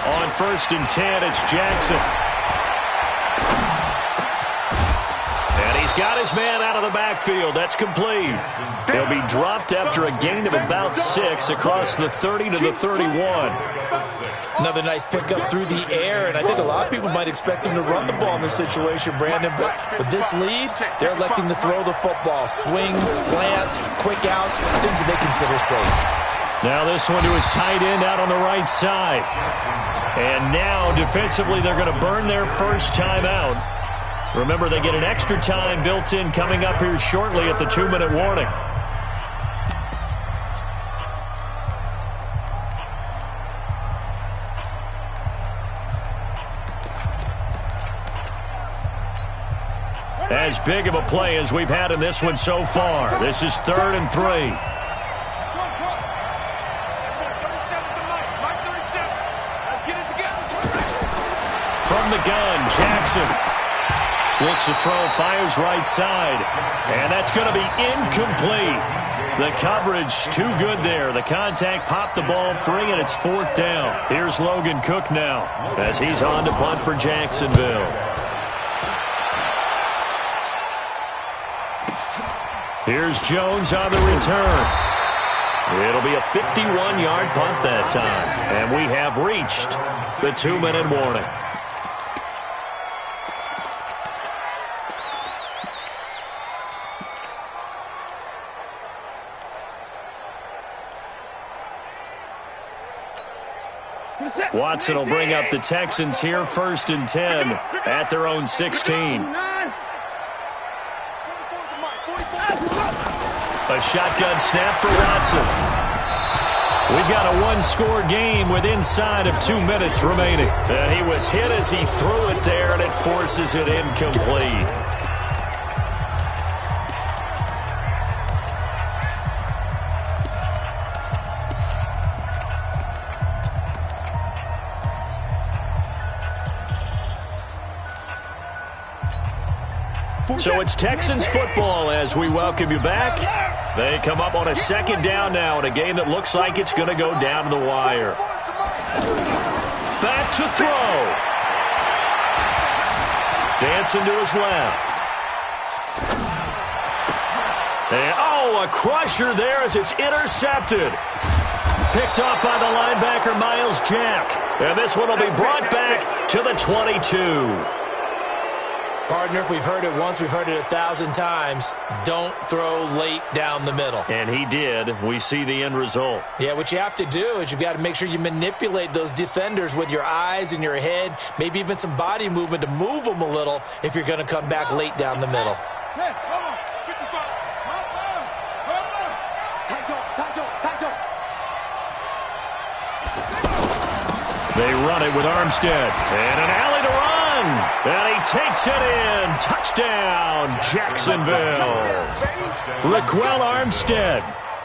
On 1st and 10, it's Jackson. And he's got his man out of the backfield. That's complete. He'll be dropped after a gain of about 6 across the 30 to the 31. Another nice pickup through the air, and I think a lot of people might expect him to run the ball in this situation, Brandon, but with this lead, they're electing to throw the football. Swings, slants, quick outs, things that they consider safe. Now this one to his tight end out on the right side. And now defensively they're going to burn their first time out. Remember, they get an extra time built in coming up here shortly at the 2-minute warning. As big of a play as we've had in this one so far. This is 3rd and 3. From the gun, Jackson looks to throw, fires right side, and that's going to be incomplete. The coverage too good there. The contact popped the ball free, and it's 4th down. Here's Logan Cook now as he's on to punt for Jacksonville. Here's Jones on the return. It'll be a 51-yard punt that time, and we have reached the 2-minute warning. Watson will bring up the Texans here, 1st and 10 at their own 16. A shotgun snap for Watson. We've got a one-score game with inside of 2 minutes remaining. And he was hit as he threw it there, and it forces it incomplete. So it's Texans football as we welcome you back. They come up on a 2nd down now in a game that looks like it's going to go down to the wire. Back to throw. Dancing to his left. And, a crusher there as it's intercepted. Picked off by the linebacker, Miles Jack. And this one will be brought back to the 22. Partner, if we've heard it once, we've heard it 1,000 times. Don't throw late down the middle. And he did. We see the end result. Yeah, what you have to do is you've got to make sure you manipulate those defenders with your eyes and your head, maybe even some body movement to move them a little if you're going to come back late down the middle. They run it with Armstead. And an alley to run. And he takes it in. Touchdown, Jacksonville. Raquel Armstead,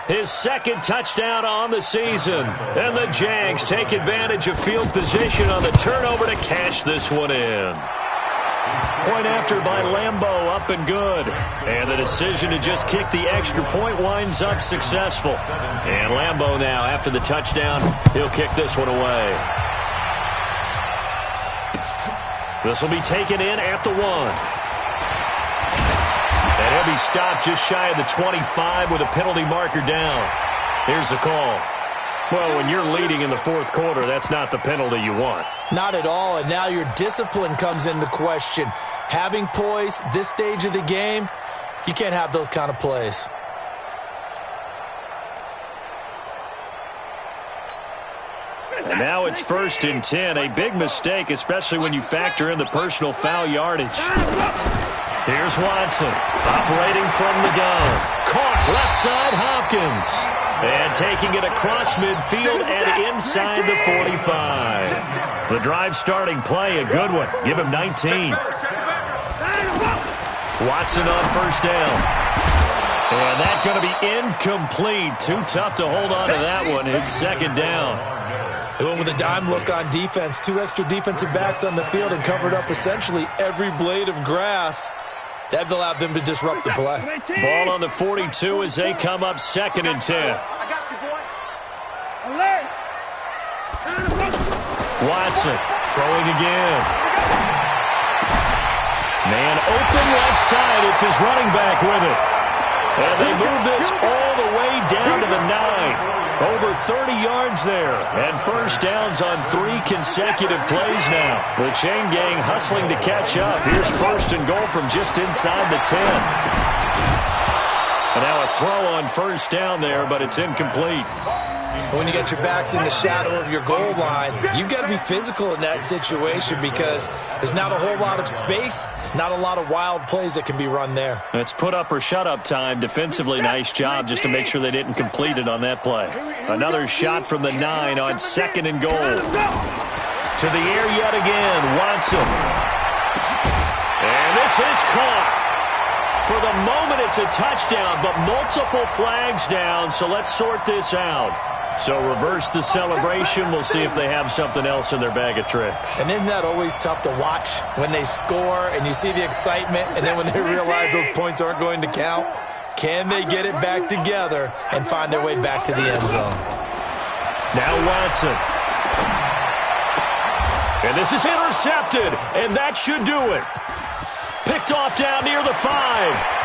his 2nd touchdown on the season. And the Jags take advantage of field position on the turnover to cash this one in. Point after by Lambeau, up and good. And the decision to just kick the extra point winds up successful. And Lambeau now, after the touchdown, he'll kick this one away. This will be taken in at the 1. And he'll be stopped just shy of the 25 with a penalty marker down. Here's the call. Well, when you're leading in the 4th quarter, that's not the penalty you want. Not at all, and now your discipline comes into question. Having poise this stage of the game, you can't have those kind of plays. And Now it's 1st and 10. A big mistake, especially when you factor in the personal foul yardage. Here's Watson, operating from the gun. Caught left side, Hopkins. And taking it across midfield and inside the 45. The drive starting play, a good one. Give him 19. Watson on 1st down. And that's going to be incomplete. Too tough to hold on to that one. It's 2nd down. They went with a dime look on defense. 2 extra defensive backs on the field and covered up essentially every blade of grass. That allowed them to disrupt the play. Ball on the 42 as they come up 2nd and 10. I got you, boy. Watson throwing again. Man open left side. It's his running back with it. And they move this all the way down to the 9. Over 30 yards there. And 1st downs on 3 consecutive plays now. The chain gang hustling to catch up. Here's 1st and goal from just inside the 10. And now a throw on 1st down there, but it's incomplete. When you get your backs in the shadow of your goal line, you've got to be physical in that situation because there's not a whole lot of space, not a lot of wild plays that can be run there. It's put up or shut up time. Defensively, nice job just to make sure they didn't complete it on that play. Another shot from the 9 on 2nd and goal. To the air yet again, Watson. And this is caught. For the moment, it's a touchdown, but multiple flags down, so let's sort this out. So reverse the celebration. We'll see if they have something else in their bag of tricks. And isn't that always tough to watch when they score and you see the excitement and then when they realize those points aren't going to count? Can they get it back together and find their way back to the end zone? Now Watson. And this is intercepted, and that should do it. Picked off down near the 5.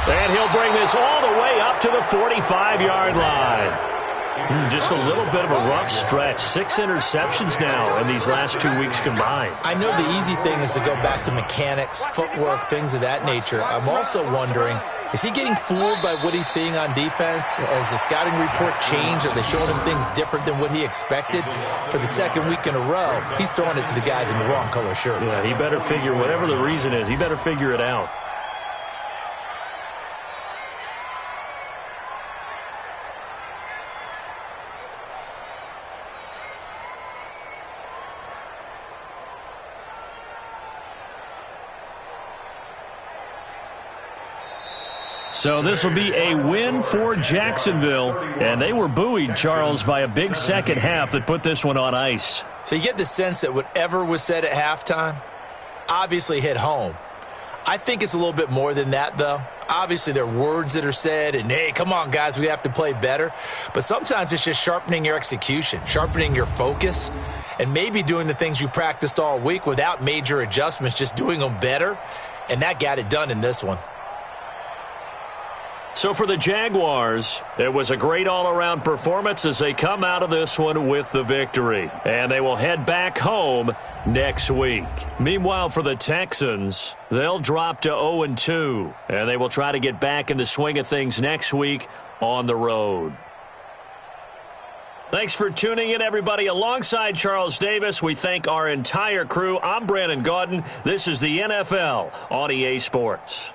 And he'll bring this all the way up to the 45-yard line. Just a little bit of a rough stretch. 6 interceptions now in these last 2 weeks combined. I know the easy thing is to go back to mechanics, footwork, things of that nature. I'm also wondering, is he getting fooled by what he's seeing on defense? Has the scouting report changed? Are they showing him things different than what he expected? For the 2nd week in a row, he's throwing it to the guys in the wrong color shirts. Yeah, he better figure, whatever the reason is, he better figure it out. So this will be a win for Jacksonville, and they were buoyed, Charles, by a big second half that put this one on ice. So you get the sense that whatever was said at halftime obviously hit home. I think it's a little bit more than that, though. Obviously, there are words that are said, and, hey, come on, guys, we have to play better. But sometimes it's just sharpening your execution, sharpening your focus, and maybe doing the things you practiced all week without major adjustments, just doing them better, and that got it done in this one. So for the Jaguars, it was a great all-around performance as they come out of this one with the victory. And they will head back home next week. Meanwhile, for the Texans, they'll drop to 0-2. And they will try to get back in the swing of things next week on the road. Thanks for tuning in, everybody. Alongside Charles Davis, we thank our entire crew. I'm Brandon Gaudin. This is the NFL on EA Sports.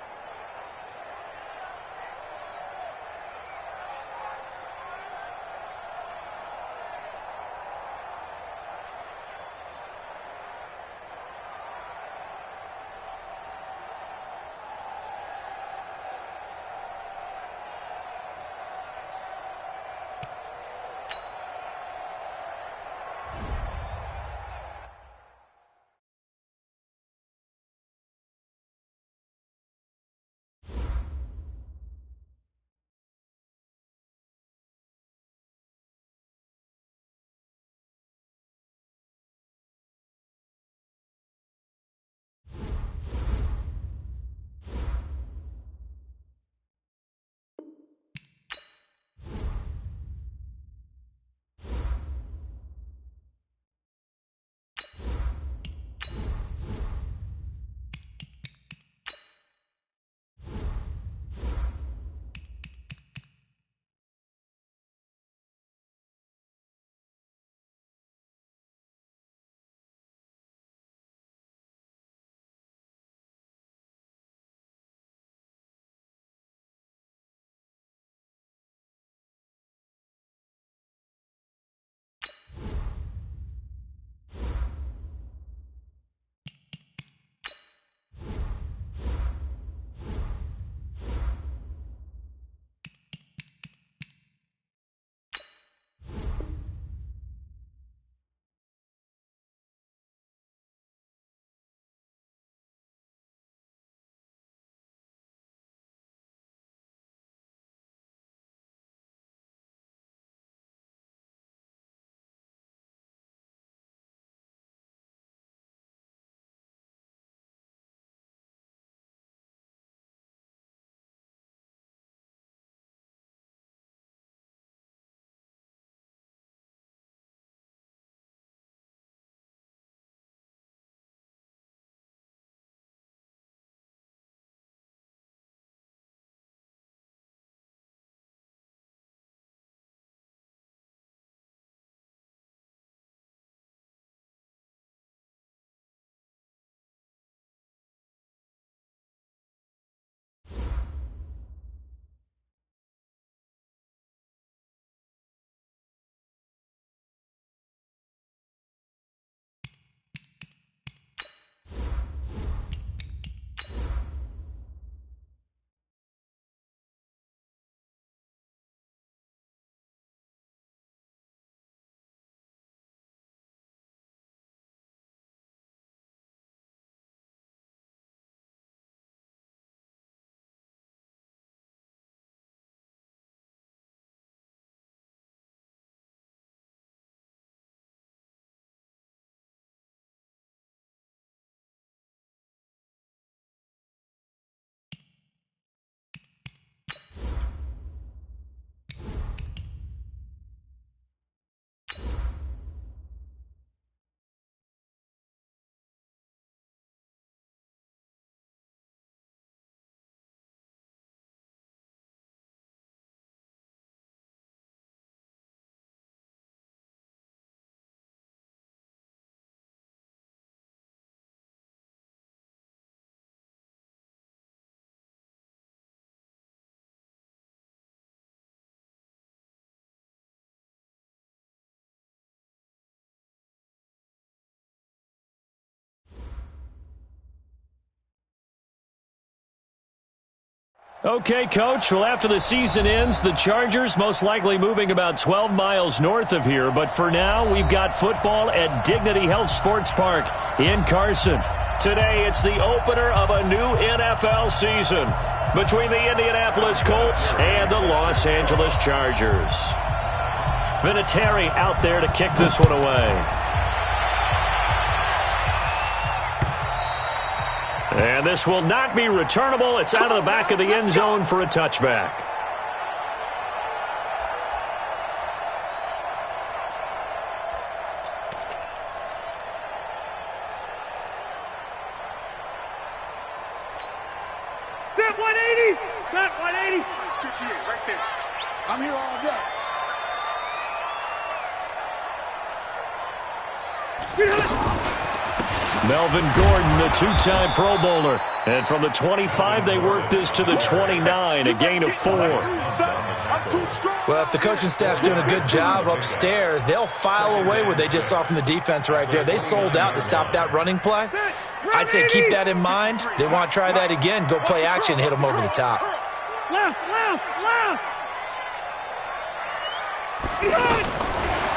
Okay, Coach. Well, after the season ends, the Chargers most likely moving about 12 miles north of here. But for now, we've got football at Dignity Health Sports Park in Carson. Today, it's the opener of a new NFL season between the Indianapolis Colts and the Los Angeles Chargers. Vinatieri out there to kick this one away. And this will not be returnable. It's out of the back of the end zone for a touchback. Set 180. Set 180. 58, right there. I'm here all day. Melvin Gordon, the two-time Pro Bowler. And from the 25, they work this to the 29, a gain of 4. Well, if the coaching staff's doing a good job upstairs, they'll file away what they just saw from the defense right there. They sold out to stop that running play. I'd say keep that in mind. They want to try that again. Go play action and hit them over the top. Left.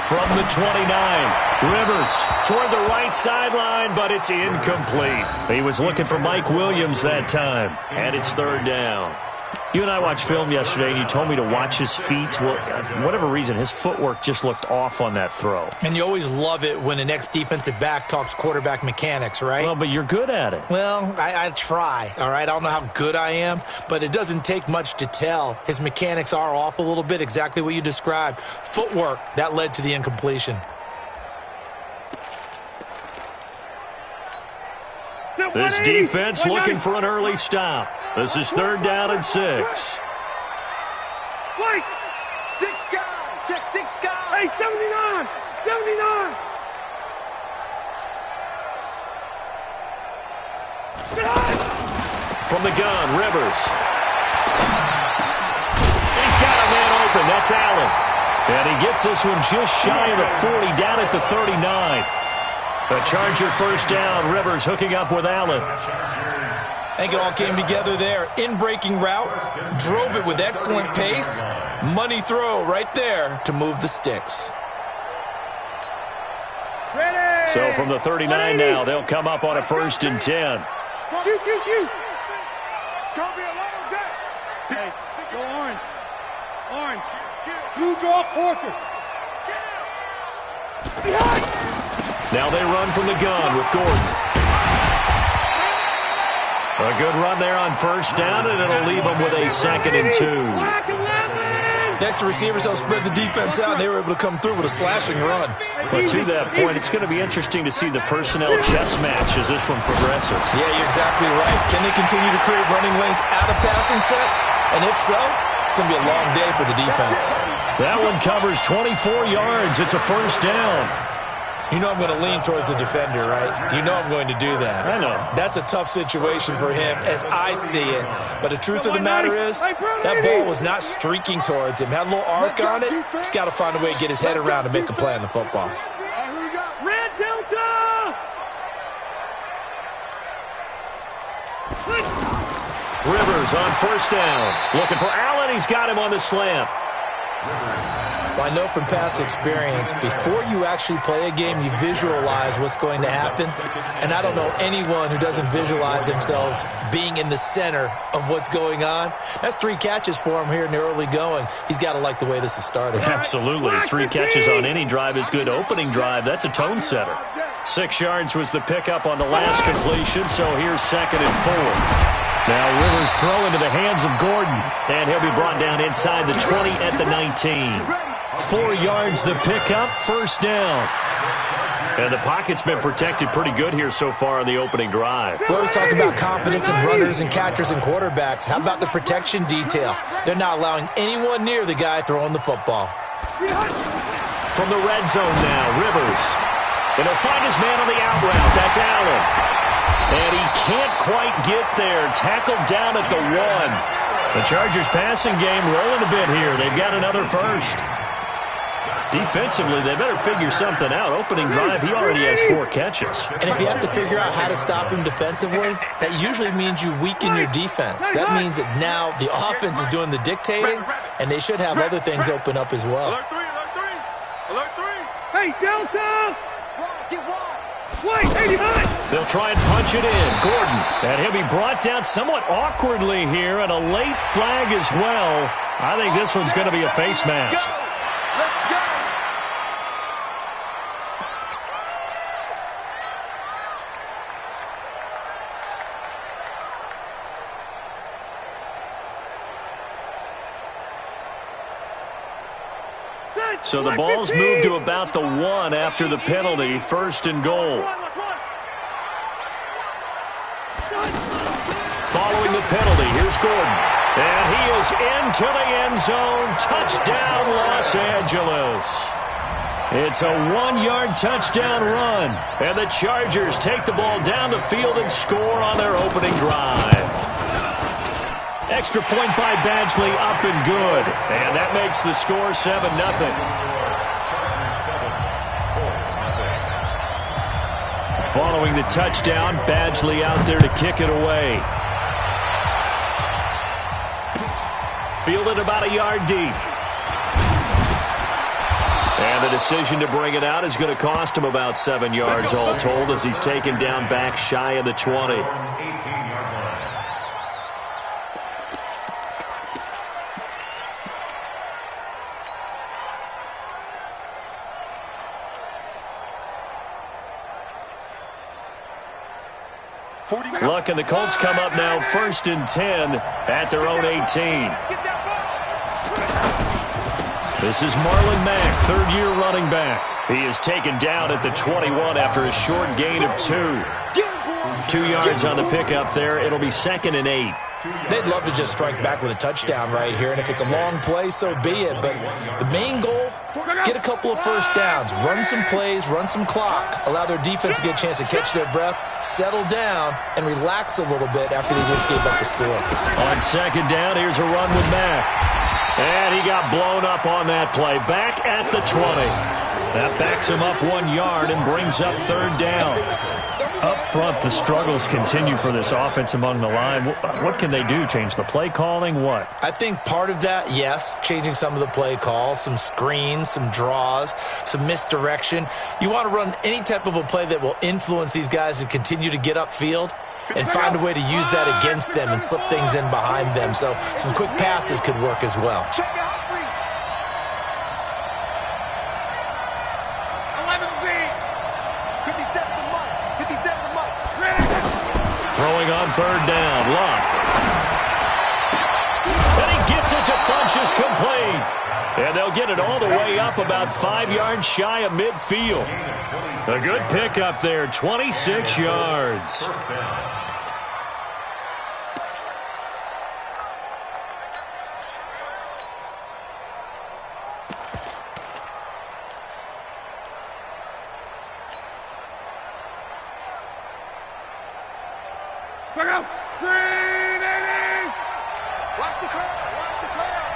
From the 29, Rivers toward the right sideline, but it's incomplete. He was looking for Mike Williams that time, and it's third down. You and I watched film yesterday, and you told me to watch his feet. Well, for whatever reason, his footwork just looked off on that throw. And you always love it when the next defensive back talks quarterback mechanics, right? Well, but you're good at it. Well, I try, all right? I don't know how good I am, but it doesn't take much to tell. His mechanics are off a little bit, exactly what you described. Footwork, that led to the incompletion. This defense looking for an early stop. This is third down and 6. Wait. 6 guys. Check 6 guys. Hey, 79. 79. From the gun, Rivers. He's got a man open. That's Allen. And he gets this one just shy of the 40, down at the 39. The Charger first down. Rivers hooking up with Allen. I think it all came together there. In-breaking route, drove it with excellent pace. Money throw right there to move the sticks. Ready. So from the 39 now, they'll come up on a 1st and 10. Shoot. It's going to be a long day. Hey, go orange. Orange. Blue draw Porter. Behind. Now they run from the gun with Gordon. A good run there on first down, and it'll leave them with a 2nd and 2. Next to receivers, they'll spread the defense out, and they were able to come through with a slashing run. But to that point, it's going to be interesting to see the personnel chess match as this one progresses. Yeah, you're exactly right. Can they continue to create running lanes out of passing sets? And if so, it's going to be a long day for the defense. That one covers 24 yards. It's a first down. You know I'm going to lean towards the defender, right? You know I'm going to do that. I know. That's a tough situation for him as I see it. But the truth of the matter is, that ball was not streaking towards him. Had a little arc on it. He's got to find a way to get his head around and make a play on the football. Red Delta. Rivers on first down. Looking for Allen. He's got him on the slant. Well, I know from past experience, before you actually play a game, you visualize what's going to happen. And I don't know anyone who doesn't visualize themselves being in the center of what's going on. That's 3 catches for him here in the early going. He's got to like the way this is started. Absolutely. 3 catches on any drive is good. Opening drive, that's a tone setter. 6 yards was the pickup on the last completion, so here's 2nd and 4. Now Rivers throw into the hands of Gordon, and he'll be brought down inside the 20 at the 19. 4 yards the pickup, first down. And the pocket's been protected pretty good here so far on the opening drive. We always talk about confidence in runners and catchers and quarterbacks. How about the protection detail? They're not allowing anyone near the guy throwing the football. From the red zone now, Rivers. And he'll find his man on the out route. That's Allen. And he can't quite get there. Tackled down at the 1. The Chargers passing game rolling a bit here. They've got another first. Defensively, they better figure something out. Opening drive, he already has 4 catches. And if you have to figure out how to stop him defensively, that usually means you weaken your defense. That means that now the offense is doing the dictating, and they should have other things open up as well. Alert 3, alert 3. Alert 3. Hey, Delta! Get wide. Wait, 89! They'll try and punch it in. Gordon. And he'll be brought down somewhat awkwardly here, and a late flag as well. I think this one's going to be a face mask. Let's go. So the ball's moved to about the 1 after the penalty. 1st and goal. Following the penalty, here's Gordon. And he is into the end zone. Touchdown, Los Angeles. It's a 1-yard touchdown run. And the Chargers take the ball down the field and score on their opening drive. Extra point by Badgley, up and good. And that makes the score 7-0. Following the touchdown, Badgley out there to kick it away. Fielded about a yard deep. And the decision to bring it out is going to cost him about 7 yards all told as he's taken down back shy of the 20. Luck and the Colts come up now 1st and 10 at their own 18. This is Marlon Mack, 3rd-year running back. He is taken down at the 21 after a short gain of 2. 2 yards on the pickup there. It'll be 2nd and 8. They'd love to just strike back with a touchdown right here, and if it's a long play, so be it. But the main goal, get a couple of first downs, run some plays, run some clock, allow their defense to get a chance to catch their breath, settle down, and relax a little bit after they just gave up the score. On 2nd down, here's a run with Mack. And he got blown up on that play. Back at the 20. That backs him up 1 yard and brings up 3rd down. Up front, the struggles continue for this offense among the line. What can they do? Change the play calling? What? I think part of that, yes, changing some of the play calls, some screens, some draws, some misdirection. You want to run any type of a play that will influence these guys to continue to get upfield and find a way to use that against them and slip things in behind them. So some quick passes could work as well. Check it out, 11B. 57 to Mike. 57 to Mike. Throwing on 3rd down. Luck. And he gets it to Funchess complete. And they'll get it all the way up about 5 yards shy of midfield. A good pickup there, 26 yards. Check out. Green 80. Watch the curve. Watch the curve.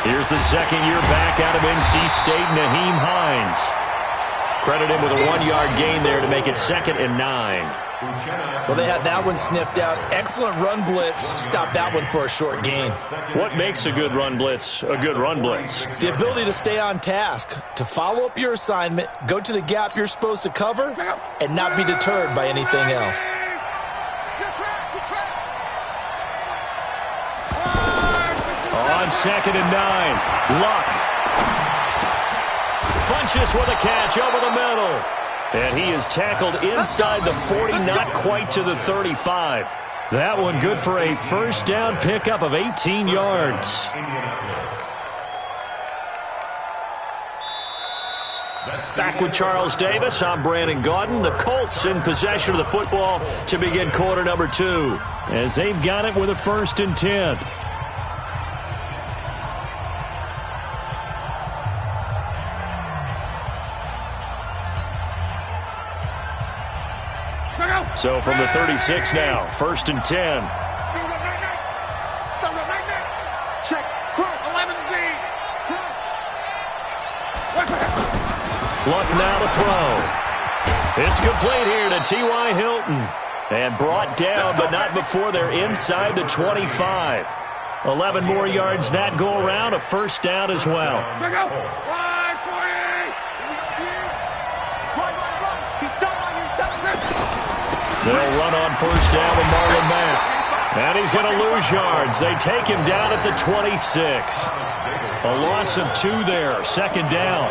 Here's the 2nd-year back out of NC State, Naheem Hines. Credit him with a 1-yard gain there to make it 2nd and 9. Well, they had that one sniffed out. Excellent run blitz. Stop that one for a short gain. What makes a good run blitz a good run blitz? The ability to stay on task, to follow up your assignment, go to the gap you're supposed to cover, and not be deterred by anything else. On 2nd and 9, Luck. Funchess with a catch over the middle. And he is tackled inside the 40, not quite to the 35. That one good for a 1st down pickup of 18 yards. Back with Charles Davis, I'm Brandon Gaudin. The Colts in possession of the football to begin quarter number 2. As they've got it with a 1st and 10. So from the 36 now, 1st and 10. Check. 11B. Luck now to throw. It's complete here to T.Y. Hilton. And brought down, but not before they're inside the 25. 11 more yards that go around, a first down as well. They'll run on first down with Marlon Mack. And he's going to lose yards. They take him down at the 26. A loss of 2 there, second down.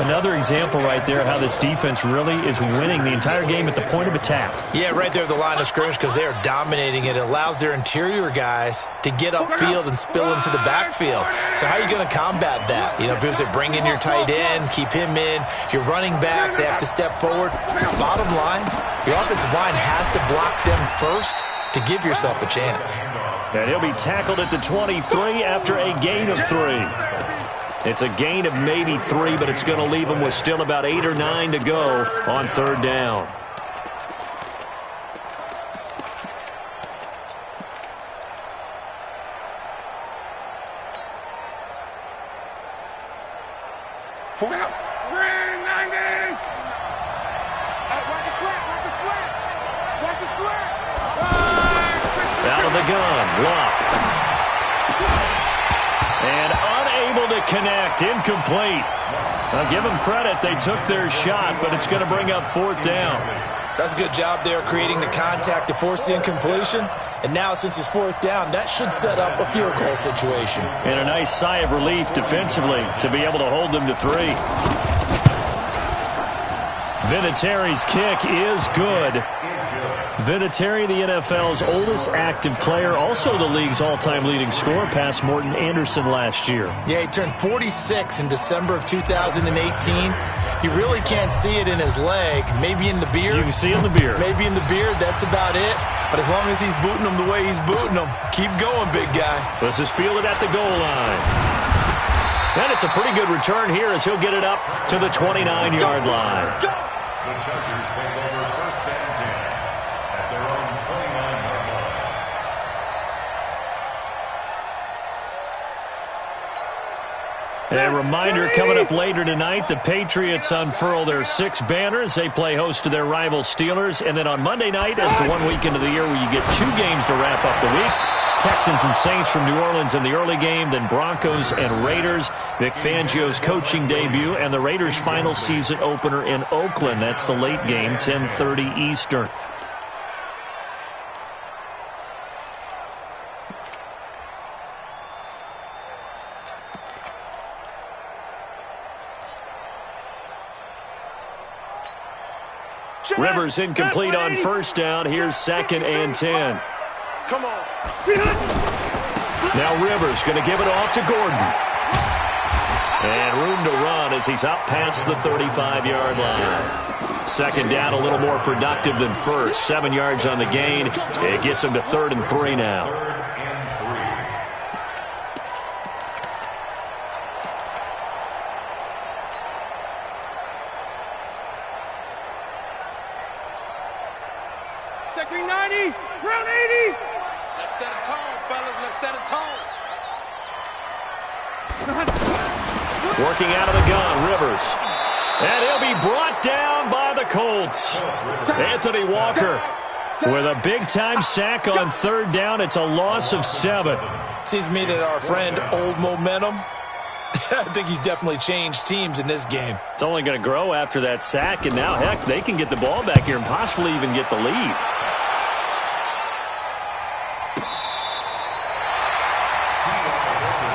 Another example right there how this defense really is winning the entire game at the point of attack. Yeah, right there at the line of scrimmage because they are dominating it. It allows their interior guys to get upfield and spill into the backfield. So how are you going to combat that? You know, people say bring in your tight end, keep him in. Your running backs, they have to step forward. Bottom line, your offensive line has to block them first to give yourself a chance. And he'll be tackled at the 23 after a gain of 3. It's a gain of maybe 3, but it's going to leave him with still about 8 or 9 to go on third down. Out of the gun, Luck. And unable to connect, incomplete. Now give them credit, they took their shot, but it's going to bring up fourth down. That's a good job there creating the contact to force the incompletion. And now since it's fourth down, that should set up a field goal situation. And a nice sigh of relief defensively to be able to hold them to 3. Vinatieri's kick is good. Vinatieri, the NFL's oldest active player, also the league's all-time leading scorer, past Morton Anderson last year. Yeah, he turned 46 in December of 2018. You really can't see it in his leg, maybe in the beard. You can see it in the beard. Maybe in the beard, that's about it. But as long as he's booting them the way he's booting them, keep going, big guy. This is fielded at the goal line. And it's a pretty good return here as he'll get it up to the 29-yard line. The Chargers take over first and 10 at their own 29-yard line. A reminder coming up later tonight, the Patriots unfurl their 6 banners. They play host to their rival Steelers. And then on Monday night, it's the one weekend of the year where you get 2 games to wrap up the week. Texans and Saints from New Orleans in the early game, then Broncos and Raiders. Vic Fangio's coaching debut, and the Raiders' final season opener in Oakland. That's the late game, 10:30 Eastern. Rivers incomplete on first down. Here's 2nd and 10. Come on. Now Rivers going to give it off to Gordon. And room to run as he's up past the 35-yard line. Second down, a little more productive than first. 7 yards on the gain. It gets him to 3rd and 3 now. Checking 90, round 80. Let's set a tone, fellas. Let's set a tone. Working out of the gun, Rivers. And he'll be brought down by the Colts. Anthony Walker with a big-time sack on 3rd down. It's a loss of 7. Seems to me that our friend Old Momentum, I think he's definitely changed teams in this game. It's only going to grow after that sack, and now, heck, they can get the ball back here and possibly even get the lead.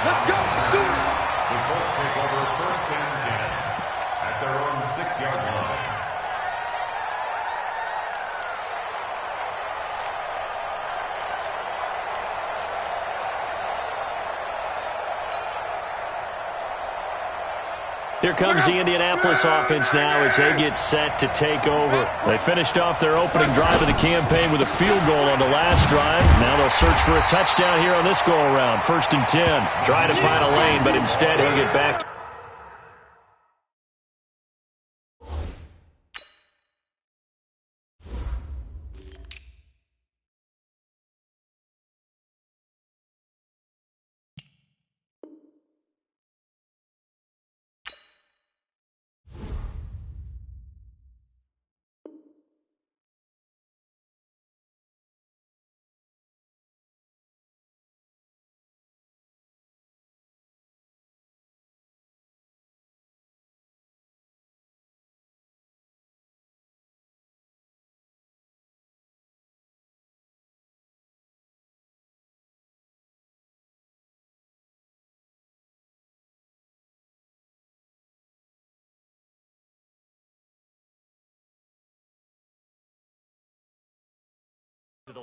Let's go. The Colts take over first and 10 at their own 6-yard line. Here comes the Indianapolis offense now as they get set to take over. They finished off their opening drive of the campaign with a field goal on the last drive. Now they'll search for a touchdown here on this go-around. 1st and 10. Try to find a lane, but instead he'll get back to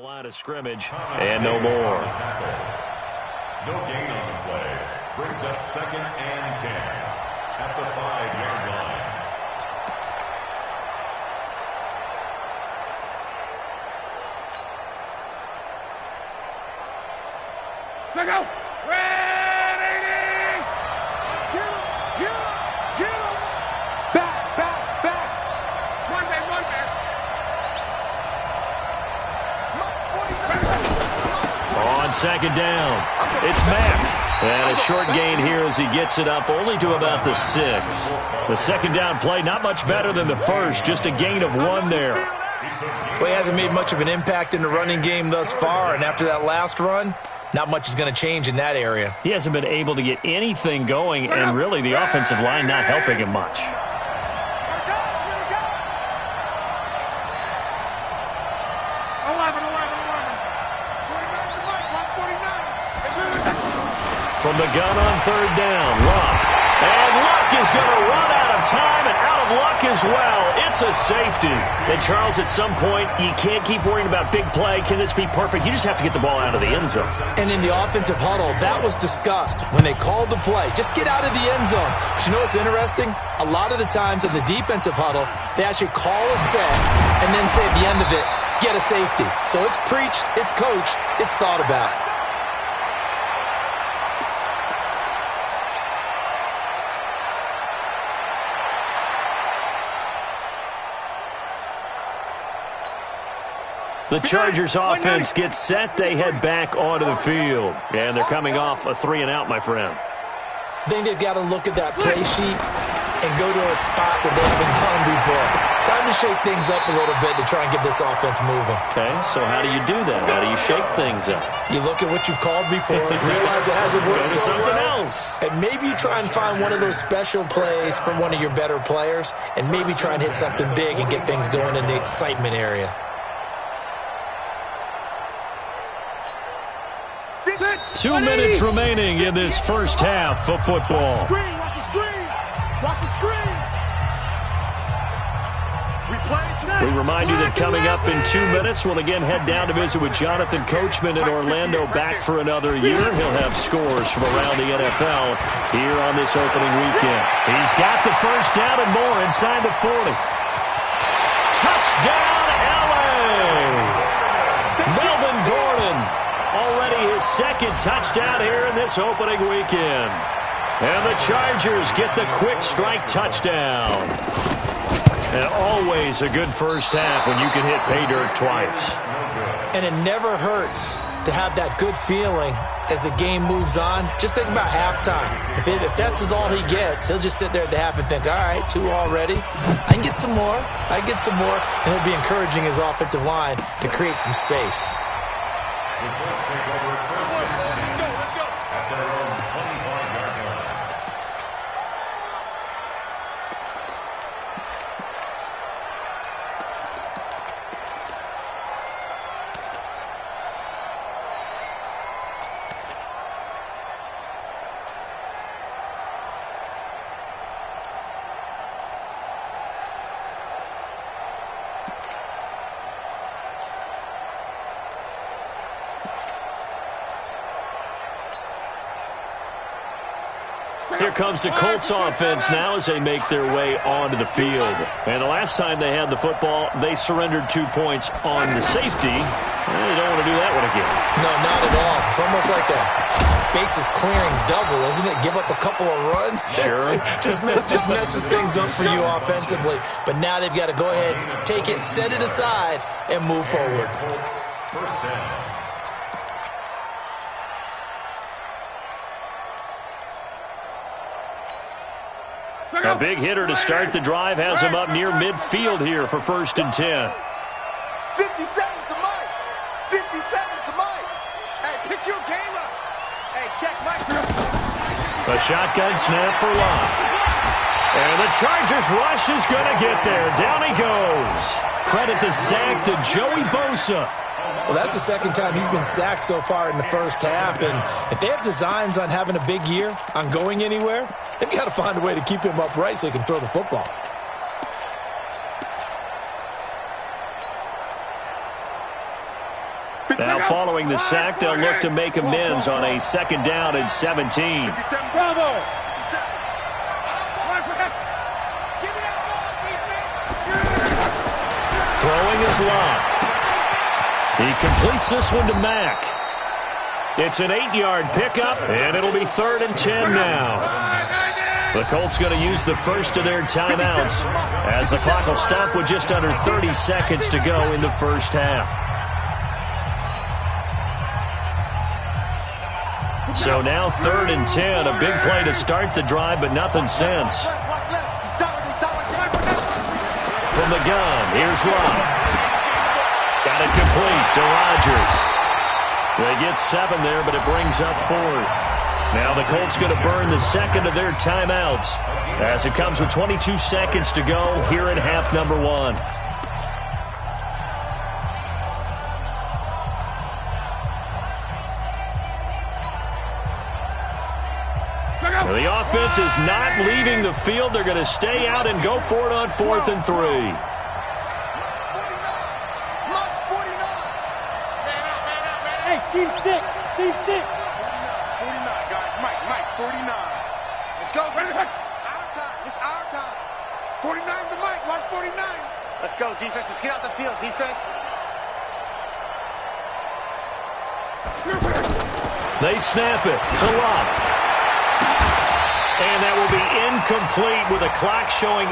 Line of scrimmage, and no more. No gain on the play. Brings up 2nd and 10 at the 5-yard line. Go! Ready! Get him! Get him! Back! One man! On 2nd down, it's Mack. And a short gain here as he gets it up only to about the 6. The 2nd down play, not much better than the first, just a gain of 1 there. Well, he hasn't made much of an impact in the running game thus far, and after that last run, not much is going to change in that area. He hasn't been able to get anything going, and really the offensive line not helping him much. From the gun on 3rd down, Luck. And Luck is going to run out of time and out of luck as well. It's a safety. And, Charles, at some point, you can't keep worrying about big play. Can this be perfect? You just have to get the ball out of the end zone. And in the offensive huddle, that was discussed when they called the play. Just get out of the end zone. But you know what's interesting? A lot of the times in the defensive huddle, they actually call a set and then say at the end of it, get a safety. So it's preached, it's coached, it's thought about. The Chargers offense gets set. They head back onto the field. And they're coming off a 3-and-out, my friend. I think they've got to look at that play sheet and go to a spot that they haven't gone before. Time to shake things up a little bit to try and get this offense moving. Okay, so how do you do that? How do you shake things up? You look at what you've called before, realize it hasn't worked so something well, else. and maybe you try and find one of those special plays from one of your better players, and maybe try and hit something big and get things going in the excitement area. 2 minutes remaining in this first half of football. Watch the screen! Watch the screen! We remind you that coming up in 2 minutes, we'll again head down to visit with Jonathan Coachman in Orlando, back for another year. He'll have scores from around the NFL here on this opening weekend. He's got the first down and more inside the 40. Touchdown, LA! Melvin Gordon, already his 2nd touchdown here in this opening weekend. And the Chargers get the quick strike touchdown. And always a good first half when you can hit pay dirt twice. And it never hurts to have that good feeling as the game moves on. Just think about halftime. If that's all he gets, he'll just sit there at the half and think, all right, 2 already. I can get some more. And he'll be encouraging his offensive line to create some space. The Colts take over at 1st and 10 at their own 25-yard line. Here comes the Colts offense now as they make their way onto the field. And the last time they had the football, they surrendered 2 points on the safety. Well, you don't want to do that one again. No, not at all. It's almost like a bases clearing double, isn't it? Give up a couple of runs. Sure. just messes things up for you offensively. But now they've got to go ahead, take it, set it aside, and move forward. Colts, first down. A big hitter to start the drive has him up near midfield here for 1st and 10. 57's the mic. 57's the mic. Hey, pick your game up. Hey, check my drill. A shotgun snap for Lott. And the Chargers rush is going to get there. Down he goes. Credit the sack to Joey Bosa. Well, that's the 2nd time he's been sacked so far in the first half. And if they have designs on having a big year, on going anywhere, they've got to find a way to keep him upright so he can throw the football. Now following the sack, they'll look to make amends on a 2nd down and 17. Bravo. Throwing his lock. He completes this one to Mack. It's an 8-yard pickup, and it'll be 3rd and 10 now. The Colts going to use the first of their timeouts as the clock will stop with just under 30 seconds to go in the first half. So now 3rd and 10, a big play to start the drive, but nothing since. From the gun, here's Love. Got it complete to Rodgers. They get 7 there, but it brings up 4th. Now the Colts going to burn the second of their timeouts as it comes with 22 seconds to go here in half number 1. The offense is not leaving the field. They're going to stay out and go for it on 4th and 3. Hey, team 6. Team 6. 49, guys. Mike, 49. Let's go. Our time. It's our time. 49's the Mike. Watch 49. Let's go, defense. Let's get out the field, defense. They snap it to Love. And that will be incomplete with a clock showing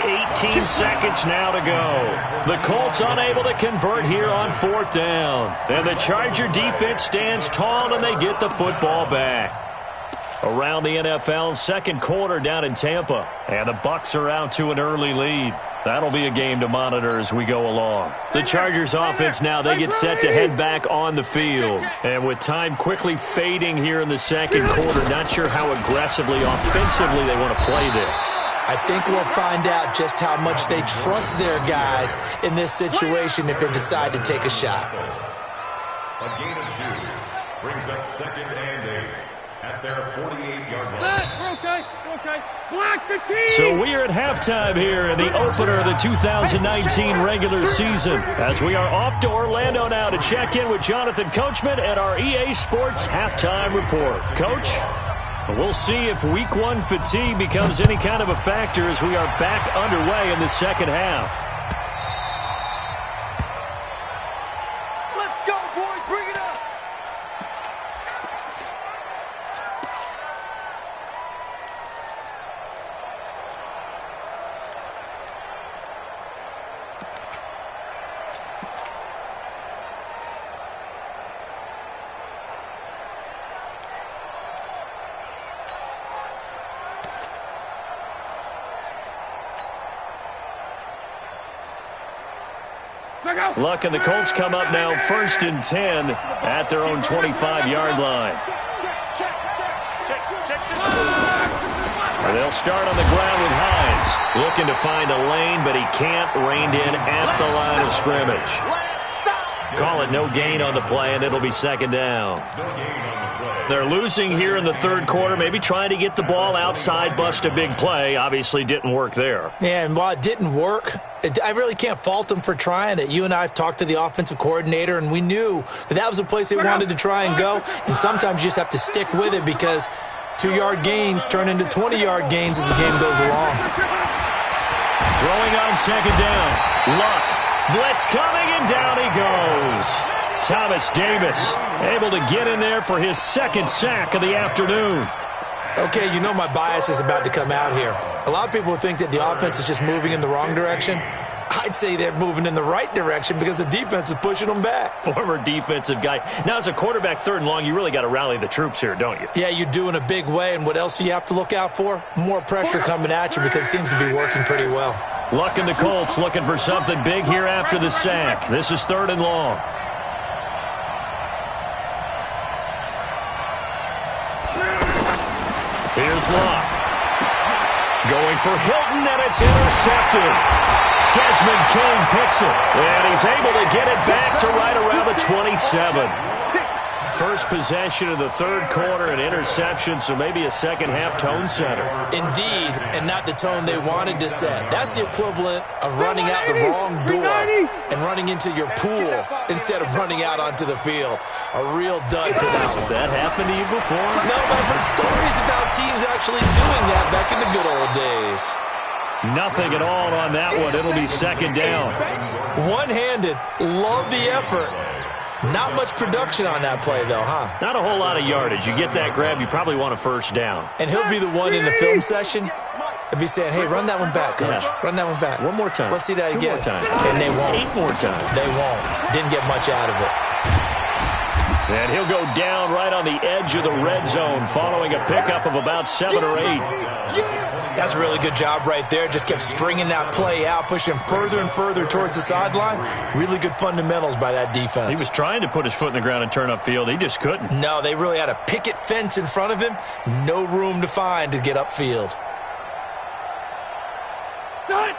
18 seconds now to go. The Colts unable to convert here on 4th down. And the Charger defense stands tall and they get the football back. Around the NFL, 2nd quarter down in Tampa. And the Bucs are out to an early lead. That'll be a game to monitor as we go along. The Chargers offense now, they get set to head back on the field. And with time quickly fading here in the 2nd quarter, not sure how aggressively, offensively they want to play this. I think we'll find out just how much they trust their guys in this situation if they decide to take a shot. A gain of 2 brings up 2nd and 8 at their 48-yard line. Okay. Block the team. So we are at halftime here in the opener of the 2019 regular season as we are off to Orlando now to check in with Jonathan Coachman and our EA Sports halftime report. Coach, we'll see if week 1 fatigue becomes any kind of a factor as we are back underway in the 2nd half. Let's go, boys. Bring it up. Luck and the Colts come up now 1st and 10 at their own 25-yard line. They'll start on the ground with Hines. Looking to find a lane, but he can't. Reined in at the line of scrimmage. Call it no gain on the play, and it'll be 2nd down. They're losing here in the 3rd quarter, maybe trying to get the ball outside, bust a big play. Obviously didn't work there. Yeah, and while it didn't work, I really can't fault them for trying it. You and I have talked to the offensive coordinator, and we knew that was a place they wanted to try and go. And sometimes you just have to stick with it because 2-yard gains turn into 20-yard gains as the game goes along. Throwing on 2nd down. Luck. Blitz coming, and down he goes. Thomas Davis able to get in there for his 2nd sack of the afternoon. Okay, you know my bias is about to come out here. A lot of people think that the offense is just moving in the wrong direction. I'd say they're moving in the right direction because the defense is pushing them back. Former defensive guy. Now, as a quarterback 3rd and long, you really got to rally the troops here, don't you? Yeah, you do in a big way. And what else do you have to look out for? More pressure coming at you because it seems to be working pretty well. Luck and the Colts looking for something big here after the sack. This is 3rd and long. Here's Locke. Going for Hilton, and it's intercepted. Desmond King picks it, and he's able to get it back to right around the 27. First possession of the third quarter, an interception, so maybe a second-half tone setter. Indeed, and not the tone they wanted to set. That's the equivalent of running out the wrong door and running into your pool instead of running out onto the field. A real dud for that one. Has that happened to you before? No, but I've heard stories about teams actually doing that back in the good old days. Nothing at all on that one. It'll be second down. One-handed. Love the effort. Not much production on that play, though, huh? Not a whole lot of yardage. You get that grab, you probably want a first down. And he'll be the one in the film session and be saying, hey, run that one back, coach. Yeah. Run that one back. One more time. Let's see that Two again. more times. And they won't. 8 more times. They won't. Didn't get much out of it. And he'll go down right on the edge of the red zone following a pickup of about 7 or 8. That's a really good job right there. Just kept stringing that play out, pushing him further and further towards the sideline. Really good fundamentals by that defense. He was trying to put his foot in the ground and turn upfield. He just couldn't. No, they really had a picket fence in front of him. No room to find to get upfield.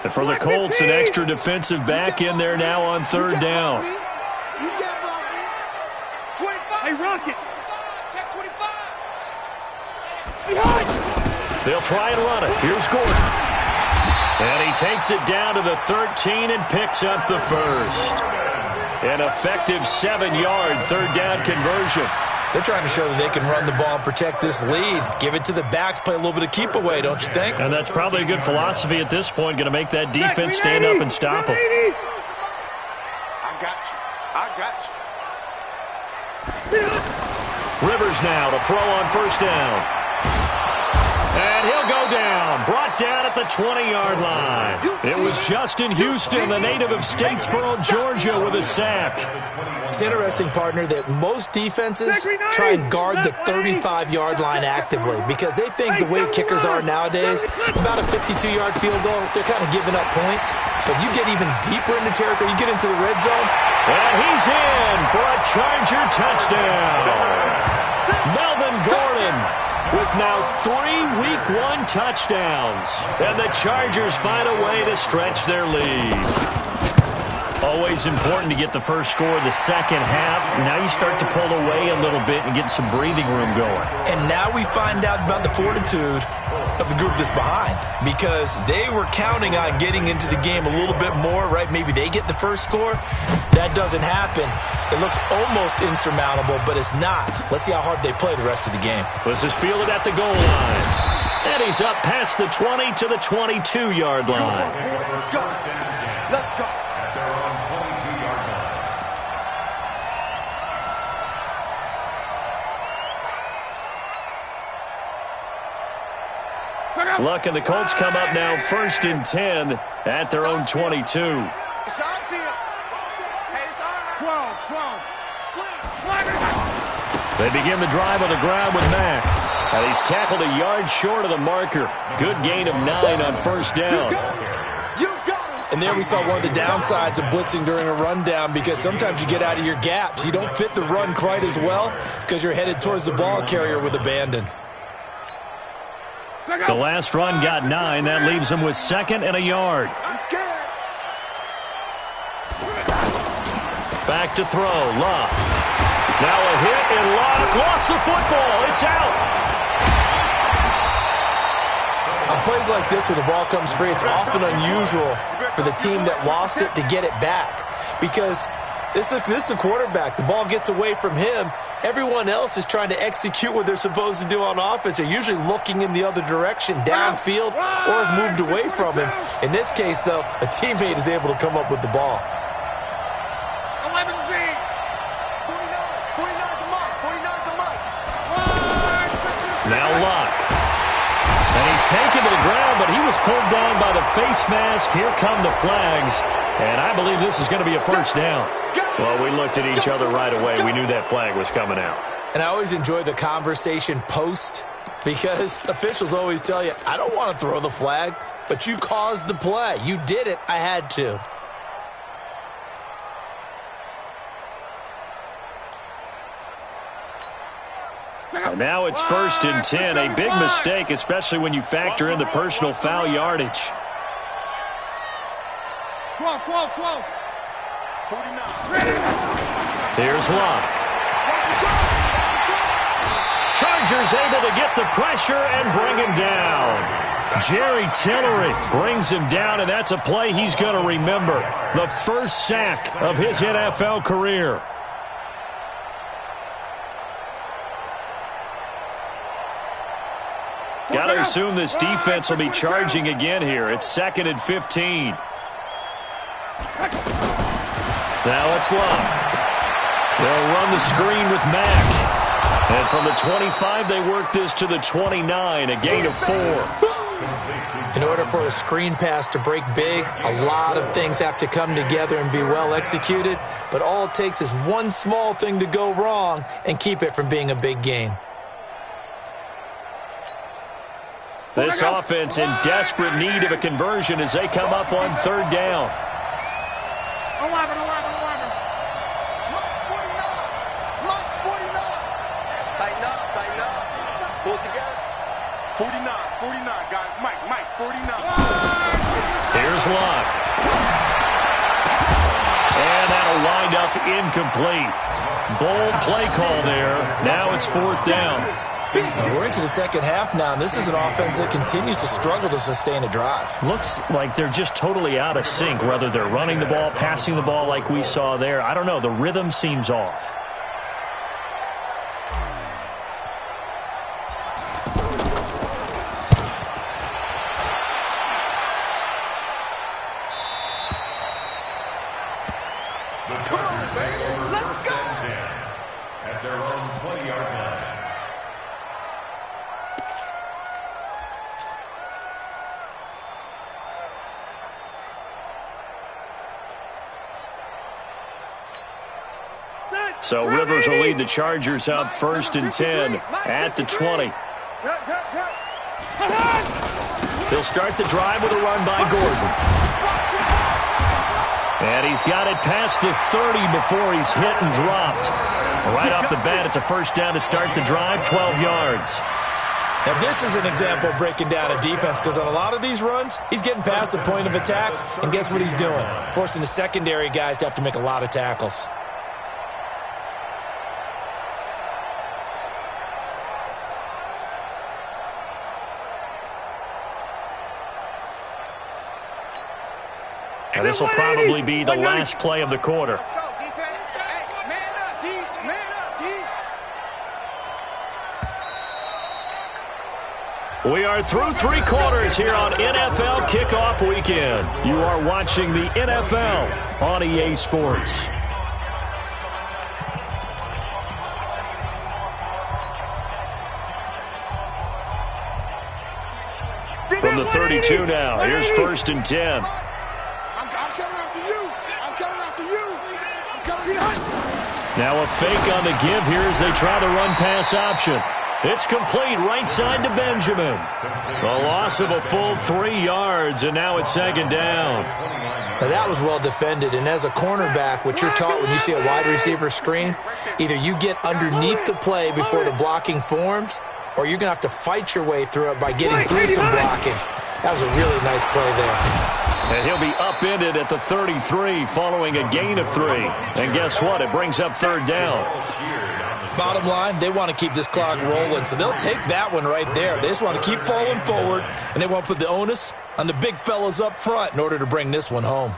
And for the Colts, an extra defensive back in there now on third down. Hey, Rocket. Check 25. Behind. They'll try and run it. Here's Gordon. And he takes it down to the 13 and picks up the first. An effective 7-yard third down conversion. They're trying to show that they can run the ball and protect this lead. Give it to the backs, play a little bit of keep away, don't you think? And that's probably a good philosophy at this point, going to make that defense stand up and stop them. I got you. I got you. Rivers now to throw on first down. And he'll go down. Brought down at the 20-yard line. It was Justin Houston, the native of Statesboro, Georgia, with a sack. It's interesting, partner, that most defenses try and guard the 35-yard line actively because they think the way kickers are nowadays, about a 52-yard field goal, they're kind of giving up points. But you get even deeper into territory, you get into the red zone. And he's in for a Charger touchdown. Melvin Gordon with now 3 Week 1 touchdowns. And the Chargers find a way to stretch their lead. Always important to get the first score of the second half. Now you start to pull away a little bit and get some breathing room going. And now we find out about the fortitude of the group that's behind because they were counting on getting into the game a little bit more, right? Maybe they get the first score. That doesn't happen. It looks almost insurmountable, but it's not. Let's see how hard they play the rest of the game. This is fielded at the goal line. And he's up past the 20 to the 22-yard line. Let's go. Let's go. At their own 22-yard line. Luck and the Colts come up now first and 10 at their own 22. It's our deal. Hey, it's our 12. Sling. They begin the drive on the ground with Mack. And he's tackled a yard short of the marker. Good gain of 9 on first down. You got him. And there we saw one of the downsides of blitzing during a rundown because sometimes you get out of your gaps. You don't fit the run quite as well because you're headed towards the ball carrier with abandon. The last run got 9. That leaves him with 2nd and a yard. I'm scared. Back to throw. Luck. Now a hit and Luck lost the football. It's out. On plays like this where the ball comes free, it's often unusual for the team that lost it to get it back because this is the quarterback. The ball gets away from him. Everyone else is trying to execute what they're supposed to do on offense. They're usually looking in the other direction, downfield, or have moved away from him. In this case, though, a teammate is able to come up with the ball. 11 Z. 49's the mark. 49's the mark. Now Luck. And he's taken to the ground, but he was pulled down by the face mask. Here come the flags. And I believe this is going to be a first down. Well, we looked at each other right away. We knew that flag was coming out. And I always enjoy the conversation post because officials always tell you, I don't want to throw the flag, but you caused the play. You did it. I had to. And now it's 1st and 10. A big mistake, especially when you factor in the personal foul yardage. 12. 49. Here's Luck. Chargers able to get the pressure and bring him down. Jerry Tillery brings him down, and that's a play he's going to remember. The first sack of his NFL career. Got to assume this defense will be charging again here. It's 2nd and 15. Now it's Love. They'll run the screen with Mack. And from the 25, they work this to the 29, a gain of 4. In order for a screen pass to break big, a lot of things have to come together and be well executed. But all it takes is one small thing to go wrong and keep it from being a big game. This offense in desperate need of a conversion as they come up on 3rd down. 11. Tighten up. Pull it together. 49, guys. Mike, 49. Here's Love. And that'll wind up incomplete. Bold play call there. Now it's 4th down. We're into the second half now, and this is an offense that continues to struggle to sustain a drive. Looks like they're just totally out of sync, whether they're running the ball, passing the ball like we saw there. I don't know. The rhythm seems off. The Chargers take over 1st and 10 at their own 20-yard line. So Rivers will lead the Chargers up 1st and 10 at the 20. He'll start the drive with a run by Gordon. And he's got it past the 30 before he's hit and dropped. Right off the bat, it's a 1st down to start the drive, 12 yards. Now, this is an example of breaking down a defense because on a lot of these runs, he's getting past the point of attack, and guess what he's doing? Forcing the secondary guys to have to make a lot of tackles. Now, this will probably be the last play of the quarter. Let's go, defense. Hey, man up, D. Man up, D. We are through 3 quarters here on NFL Kickoff Weekend. You are watching the NFL on EA Sports. From the 32 now, here's 1st and 10. I'm coming after you. I'm coming behind. Now a fake on the give here as they try the run-pass option. It's complete right side to Benjamin. A loss of a full 3 yards, and now it's 2nd down. Now that was well defended, and as a cornerback, what you're taught when you see a wide receiver screen, either you get underneath the play before the blocking forms, or you're going to have to fight your way through it by getting through some blocking. That was a really nice play there. And he'll be upended at the 33 following a gain of 3. And guess what? It brings up 3rd down. Bottom line, they want to keep this clock rolling, so they'll take that one right there. They just want to keep falling forward, and they want to put the onus on the big fellas up front in order to bring this one home.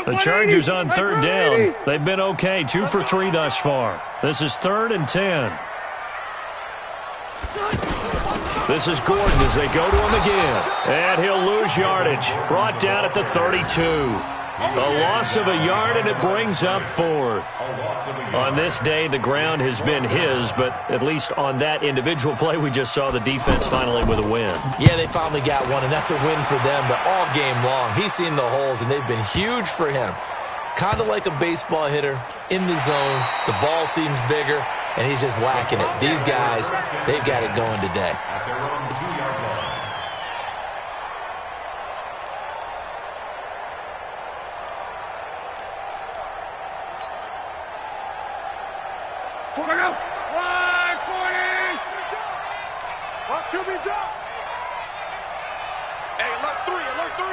The Chargers on 3rd down. They've been okay, 2 for 3 thus far. This is 3rd and 10. This is Gordon as they go to him again. And he'll lose yardage. Brought down at the 32. A loss of a yard, and it brings up 4th. On this day, the ground has been his, but at least on that individual play, we just saw the defense finally with a win. Yeah, they finally got one, and that's a win for them, but all game long, he's seen the holes, and they've been huge for him. Kind of like a baseball hitter in the zone. The ball seems bigger, and he's just whacking it. These guys, they've got it going today. Watch QB drop. Hey, alert 3, alert 3.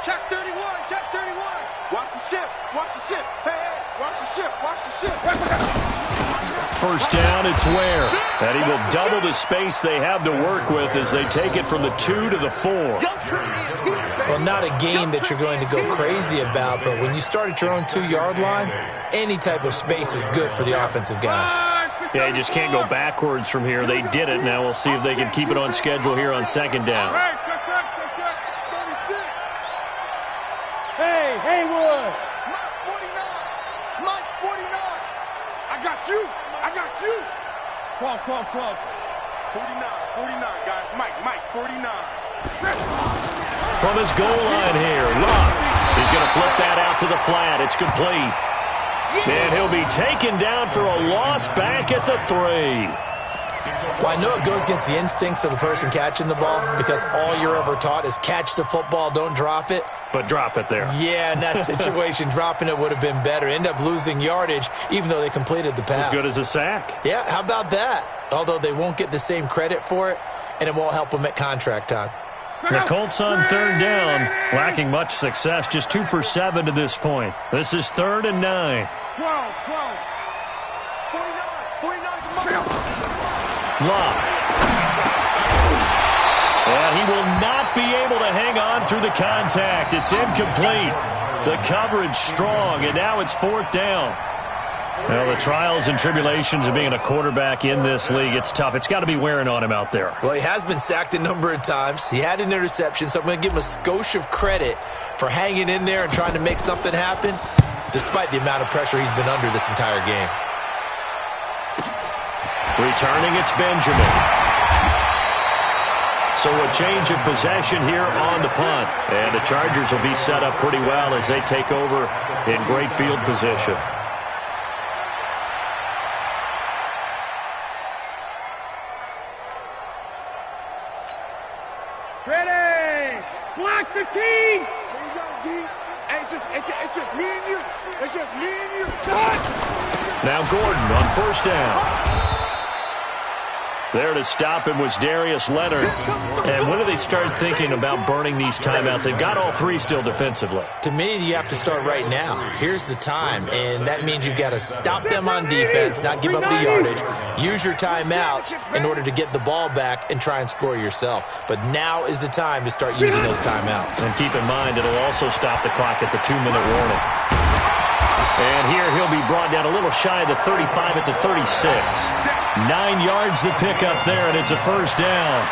Check 31, check 31. Watch the ship, watch the ship. Hey, watch the ship, watch the ship. First down, it's Ware. And he will double the space they have to work with as they take it from the 2 to the 4. Well, not a game that you're going to go crazy about, but when you start at your own 2-yard line, any type of space is good for the offensive guys. Yeah, you just can't go backwards from here. They did it. Now we'll see if they can keep it on schedule here on second down. Hey, Haywood. Mike's 49. Mike's 49. I got you. I got you. 12. 49, guys. Mike, 49. From his goal line here, Locke. He's going to flip that out to the flat. It's complete. And he'll be taken down for a loss back at the 3. Well, I know it goes against the instincts of the person catching the ball because all you're ever taught is catch the football, don't drop it. But drop it there. Yeah, in that situation, dropping it would have been better. End up losing yardage, even though they completed the pass. As good as a sack. Yeah, how about that? Although they won't get the same credit for it, and it won't help them at contract time. The Colts on third down, lacking much success, just 2 for 7 to this point. This is 3rd and 9. 12. 49. Locke. And he will not be able to hang on through the contact. It's incomplete. The coverage strong, and now it's 4th down. Well, the trials and tribulations of being a quarterback in this league, it's tough. It's got to be wearing on him out there. Well, he has been sacked a number of times. He had an interception, so I'm going to give him a skosh of credit for hanging in there and trying to make something happen, despite the amount of pressure he's been under this entire game. Returning, it's Benjamin. So a change of possession here on the punt. And the Chargers will be set up pretty well as they take over in great field position. Ready. Block 15. Here you go, D. Hey, it's just me and you. It's just me and you. Now Gordon on first down. There to stop him was Darius Leonard. And when do they start thinking about burning these timeouts? They've got all 3 still defensively. To me, you have to start right now. Here's the time, and that means you've got to stop them on defense, not give up the yardage, use your timeouts in order to get the ball back and try and score yourself. But now is the time to start using those timeouts. And keep in mind, it'll also stop the clock at the 2-minute warning. And here he'll be brought down a little shy of the 35 at the 36. 9 yards to pick up there, and it's a first down.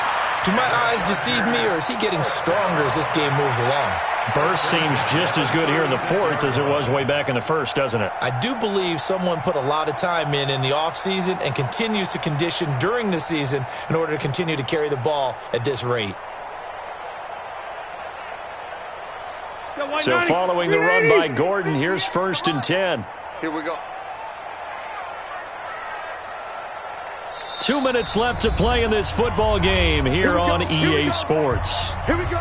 Do my eyes deceive me, or is he getting stronger as this game moves along? Burst seems just as good here in the 4th as it was way back in the 1st, doesn't it? I do believe someone put a lot of time in the offseason and continues to condition during the season in order to continue to carry the ball at this rate. So following the run by Gordon, here's 1st and 10. Here we go. 2 minutes left to play in this football game here on EA Sports. Here we go.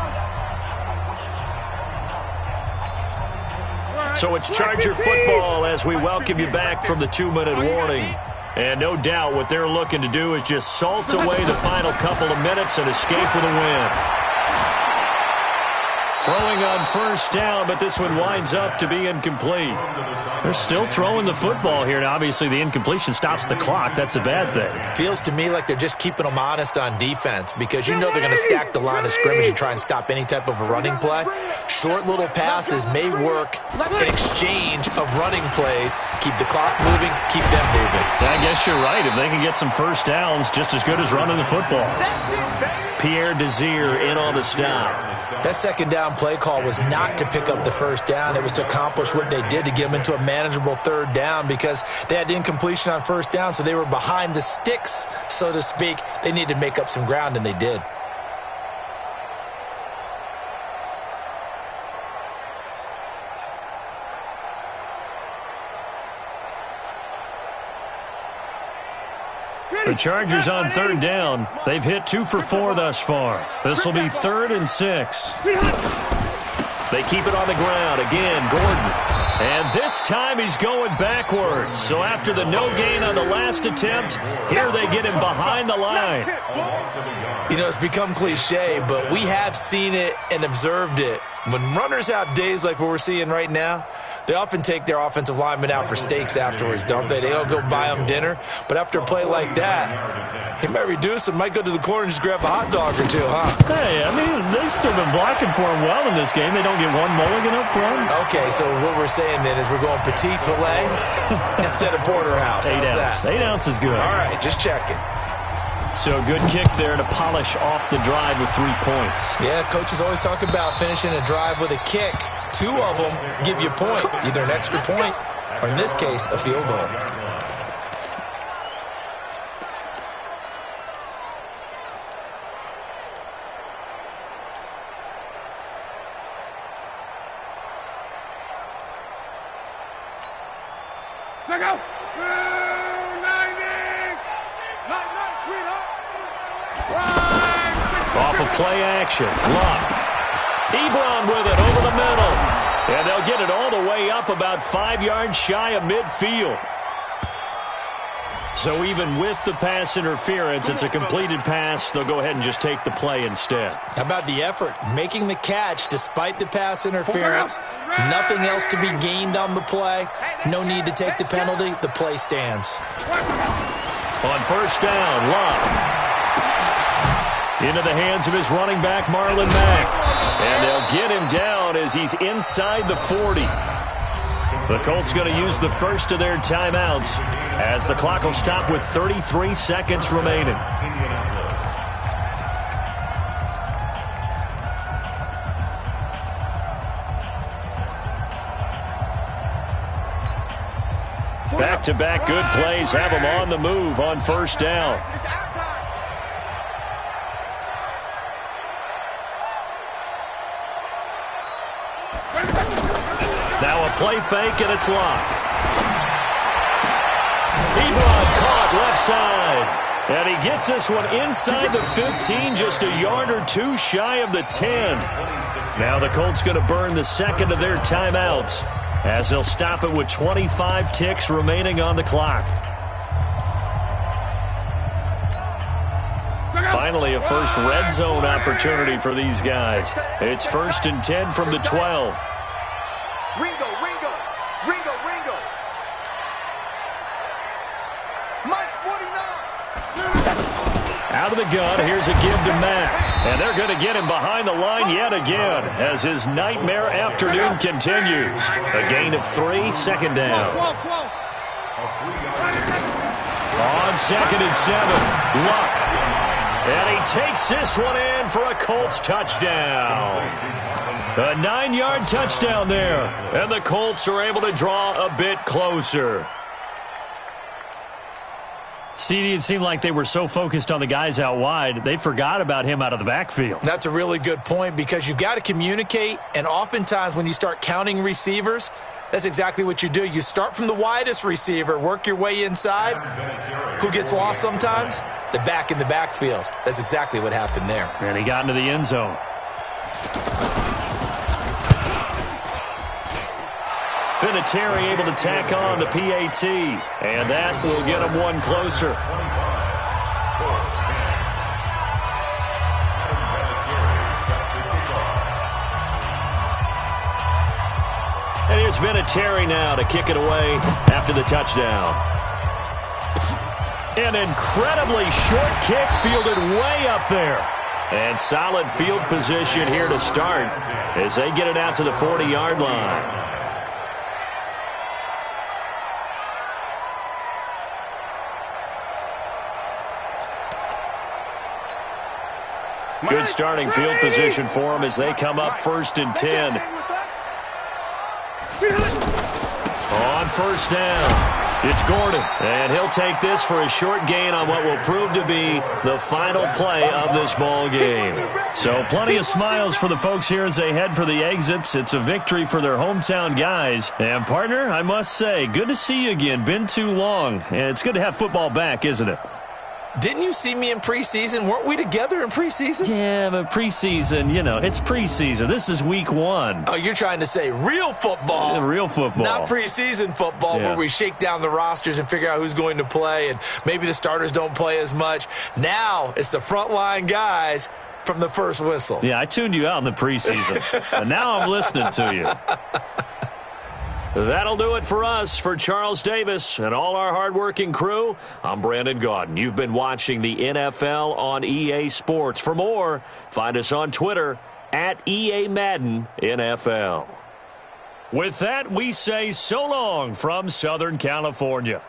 So it's Charger football as we welcome you back from the 2-minute warning. And no doubt what they're looking to do is just salt away the final couple of minutes and escape with a win. Throwing on first down, but this one winds up to be incomplete. They're still throwing the football here, and obviously the incompletion stops the clock. That's a bad thing. Feels to me like they're just keeping them honest on defense because you know they're going to stack the line of scrimmage and try and stop any type of a running play. Short little passes may work in exchange of running plays. Keep the clock moving, keep them moving. I guess you're right. If they can get some first downs, just as good as running the football. Pierre Desir in on the stop. That second down play call was not to pick up the first down. It was to accomplish what they did to get them into a manageable third down because they had incompletion on first down, so they were behind the sticks, so to speak. They needed to make up some ground, and they did. The Chargers on third down. They've hit 2 for 4 thus far. This will be 3rd and 6. They keep it on the ground. Again, Gordon. And this time he's going backwards. So after the no gain on the last attempt, here they get him behind the line. You know, it's become cliche, but we have seen it and observed it. When runners have days like what we're seeing right now, they often take their offensive linemen out for steaks afterwards, don't they? They'll go buy them dinner. But after a play like that, he might reduce them, might go to the corner and just grab a hot dog or two, huh? Hey, I mean, they've still been blocking for him well in this game. They don't get one mulligan up front. Okay, so what we're saying then is we're going petite filet instead of porterhouse. 8 ounce. 8 ounce is good. All right, just checking. So good kick there to polish off the drive with 3 points. Yeah, coaches always talk about finishing a drive with a kick. 2 of them give you points, either an extra point or, in this case, a field goal. Check out. 290. Night, sweetheart. Off of play action. Luck. Ebron with it over the middle. And they'll get it all the way up about 5 yards shy of midfield. So even with the pass interference, it's a completed pass. They'll go ahead and just take the play instead. How about the effort? Making the catch despite the pass interference. Nothing else to be gained on the play. No need to take the penalty. The play stands. On first down, Luck. Into the hands of his running back, Marlon Mack. And they'll get him down as he's inside the 40. The Colts going to use the first of their timeouts as the clock will stop with 33 seconds remaining. Back-to-back good plays have them on the move on first down. Now a play fake, and it's locked. Ebron caught left side. And he gets this one inside the 15, just a yard or two shy of the 10. Now the Colts going to burn the second of their timeouts as they'll stop it with 25 ticks remaining on the clock. Finally, a first red zone opportunity for these guys. It's 1st and 10 from the 12. Ringo. Mike's 49. Out of the gun, here's a give to Mack. And they're going to get him behind the line yet again as his nightmare afternoon continues. A gain of 3, second down. On 2nd and 7, Luck. And he takes this one in for a Colts touchdown. A 9-yard touchdown there. And the Colts are able to draw a bit closer. CD, it seemed like they were so focused on the guys out wide, they forgot about him out of the backfield. That's a really good point because you've got to communicate, and oftentimes when you start counting receivers, that's exactly what you do. You start from the widest receiver, work your way inside. Who gets lost sometimes? The back in the backfield. That's exactly what happened there. And he got into the end zone. Vinatieri able to tack on the PAT, and that will get him one closer. And here's Vinatieri now to kick it away after the touchdown. An incredibly short kick fielded way up there. And solid field position here to start as they get it out to the 40-yard line. Good starting field position for them as they come up 1st and 10. On first down, it's Gordon. And he'll take this for a short gain on what will prove to be the final play of this ball game. So plenty of smiles for the folks here as they head for the exits. It's a victory for their hometown guys. And partner, I must say, good to see you again. Been too long. And it's good to have football back, isn't it? Didn't you see me in preseason? Weren't we together in preseason? Yeah, but preseason, it's preseason. This is week 1. Oh, you're trying to say real football. Yeah, real football. Not preseason football where we shake down the rosters and figure out who's going to play, and maybe the starters don't play as much. Now it's the frontline guys from the first whistle. Yeah, I tuned you out in the preseason, and now I'm listening to you. That'll do it for us. For Charles Davis and all our hardworking crew, I'm Brandon Gaudin. You've been watching the NFL on EA Sports. For more, find us on Twitter at EA Madden NFL. With that, we say so long from Southern California.